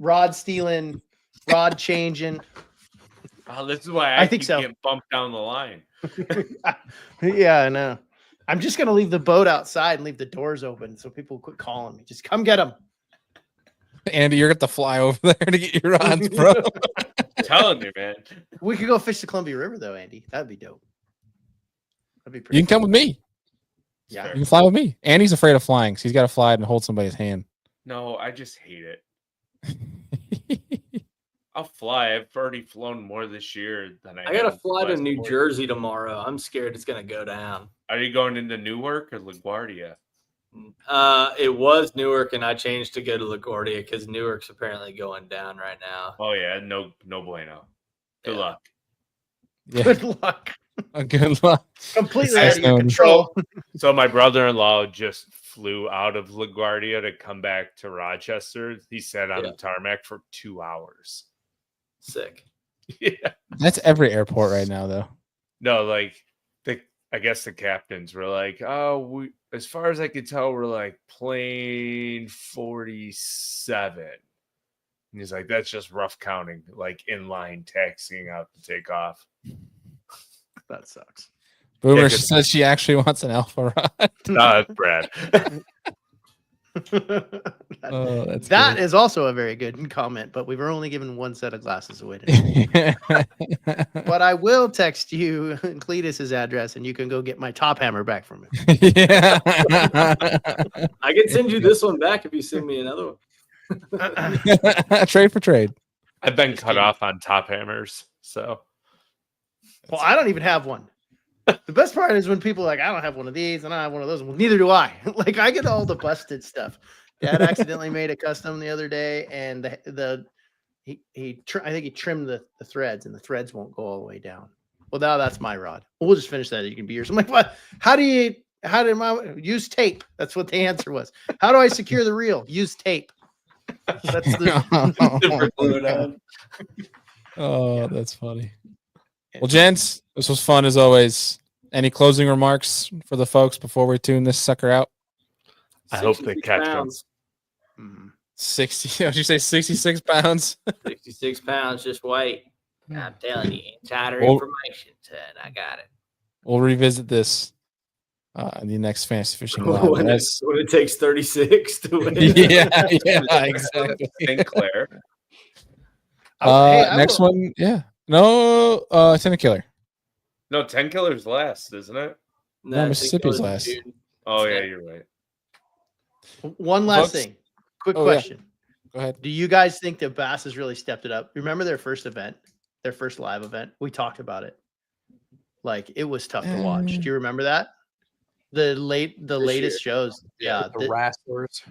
rod stealing, rod changing. Oh, this is why I I think keep so. getting bumped down the line. Yeah, I know. I'm just gonna leave the boat outside and leave the doors open so people quit calling me. Just come get them. Andy, you're going to fly over there to get your rods, bro. I'm telling you, man. We could go fish the Columbia River though, Andy. That'd be dope. That'd be pretty. You can come with me. Yeah. You can fly with me. Andy's afraid of flying, so he's got to fly and hold somebody's hand. No, I just hate it. I'll fly. I've already flown more this year than I gotta have fly to last New quarter. Jersey tomorrow. I'm scared it's gonna go down. Are you going into Newark or LaGuardia? It was Newark, and I changed to go to LaGuardia because Newark's apparently going down right now. Oh yeah, no bueno. Good Yeah. luck. Yeah. Good luck. Good luck. Completely Nice out of your knowing. control. So my brother-in-law just flew out of LaGuardia to come back to Rochester. He sat on Yeah. the tarmac for 2 hours. Sick. Yeah. That's every airport right now, though. No, like I guess the captains were like, "Oh, we, as far as I could tell, we're like plane 47." And he's like, "That's just rough counting, like inline taxiing out to take off." That sucks. Boomer Yeah, says she actually wants an alpha rod. No, that's Brad. Oh, that's That good. is also a very good comment, but we were only given one set of glasses away today. But I will text you Cletus's address and you can go get my top hammer back from him. Yeah. I can send you this one back if you send me another one. Trade for trade. I've been cut off on top hammers, so Well, I don't even have one. The best part is when people are like, I don't have one of these and I have one of those. Well, neither do I. Like, I get all the busted stuff. Dad accidentally made a custom the other day, and I think he trimmed the threads, and the threads won't go all the way down. Well, now that's my rod. We'll just finish that. You can be yours. I'm like, what? How did my use tape? That's what the answer was. How do I secure the reel? Use tape. That's the Oh, that's funny. Well, gents, this was fun as always. Any closing remarks for the folks before we tune this sucker out? I hope they 66 catch them. pounds. 60. Did you say 66 pounds? 66 pounds. Just wait. I'm telling you, insider Well- information, son. I got it. We'll revisit this in the next Fantasy Fishing Live. when it takes 36 to win. yeah, exactly. Sinclair. Next one, yeah. No, Tenant Killer. No, 10 killers last, isn't it? No, Mississippi's last. Oh yeah, you're right. One last Folks- thing. Quick Oh, yeah. question. Go ahead. Do you guys think that Bass has really stepped it up? Remember their first event, their first live event? We talked about it. Like, it was tough to watch. Do you remember that? The latest shows. Yeah. The wrestlers.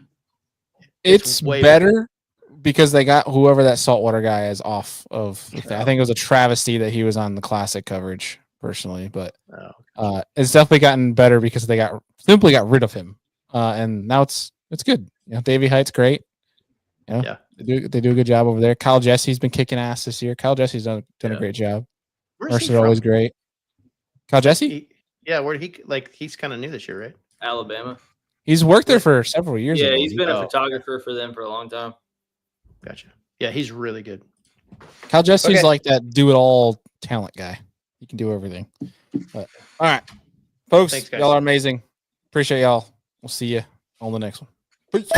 It's way better because they got whoever that saltwater guy is off of. I think it was a travesty that he was on the classic coverage, personally, but it's definitely gotten better because they simply got rid of him, and now it's good. You know, Davey Height's great. You know, Yeah. they do a good job over there. Kyle Jesse's been kicking ass this year. Kyle Jesse's done a great job. Where's he Mercer's always from? great. Kyle Jesse, Where did he he's kind of new this year, right? Alabama. he's worked there for several years. I Yeah, he's believe. been a photographer for them for a long time. Gotcha. Yeah, he's really good. Kyle Jesse's Okay. like that do-it-all talent guy. He can do everything. But, all right, folks, Thanks, guys. y'all are amazing. Appreciate y'all. We'll see you on the next one. Peace.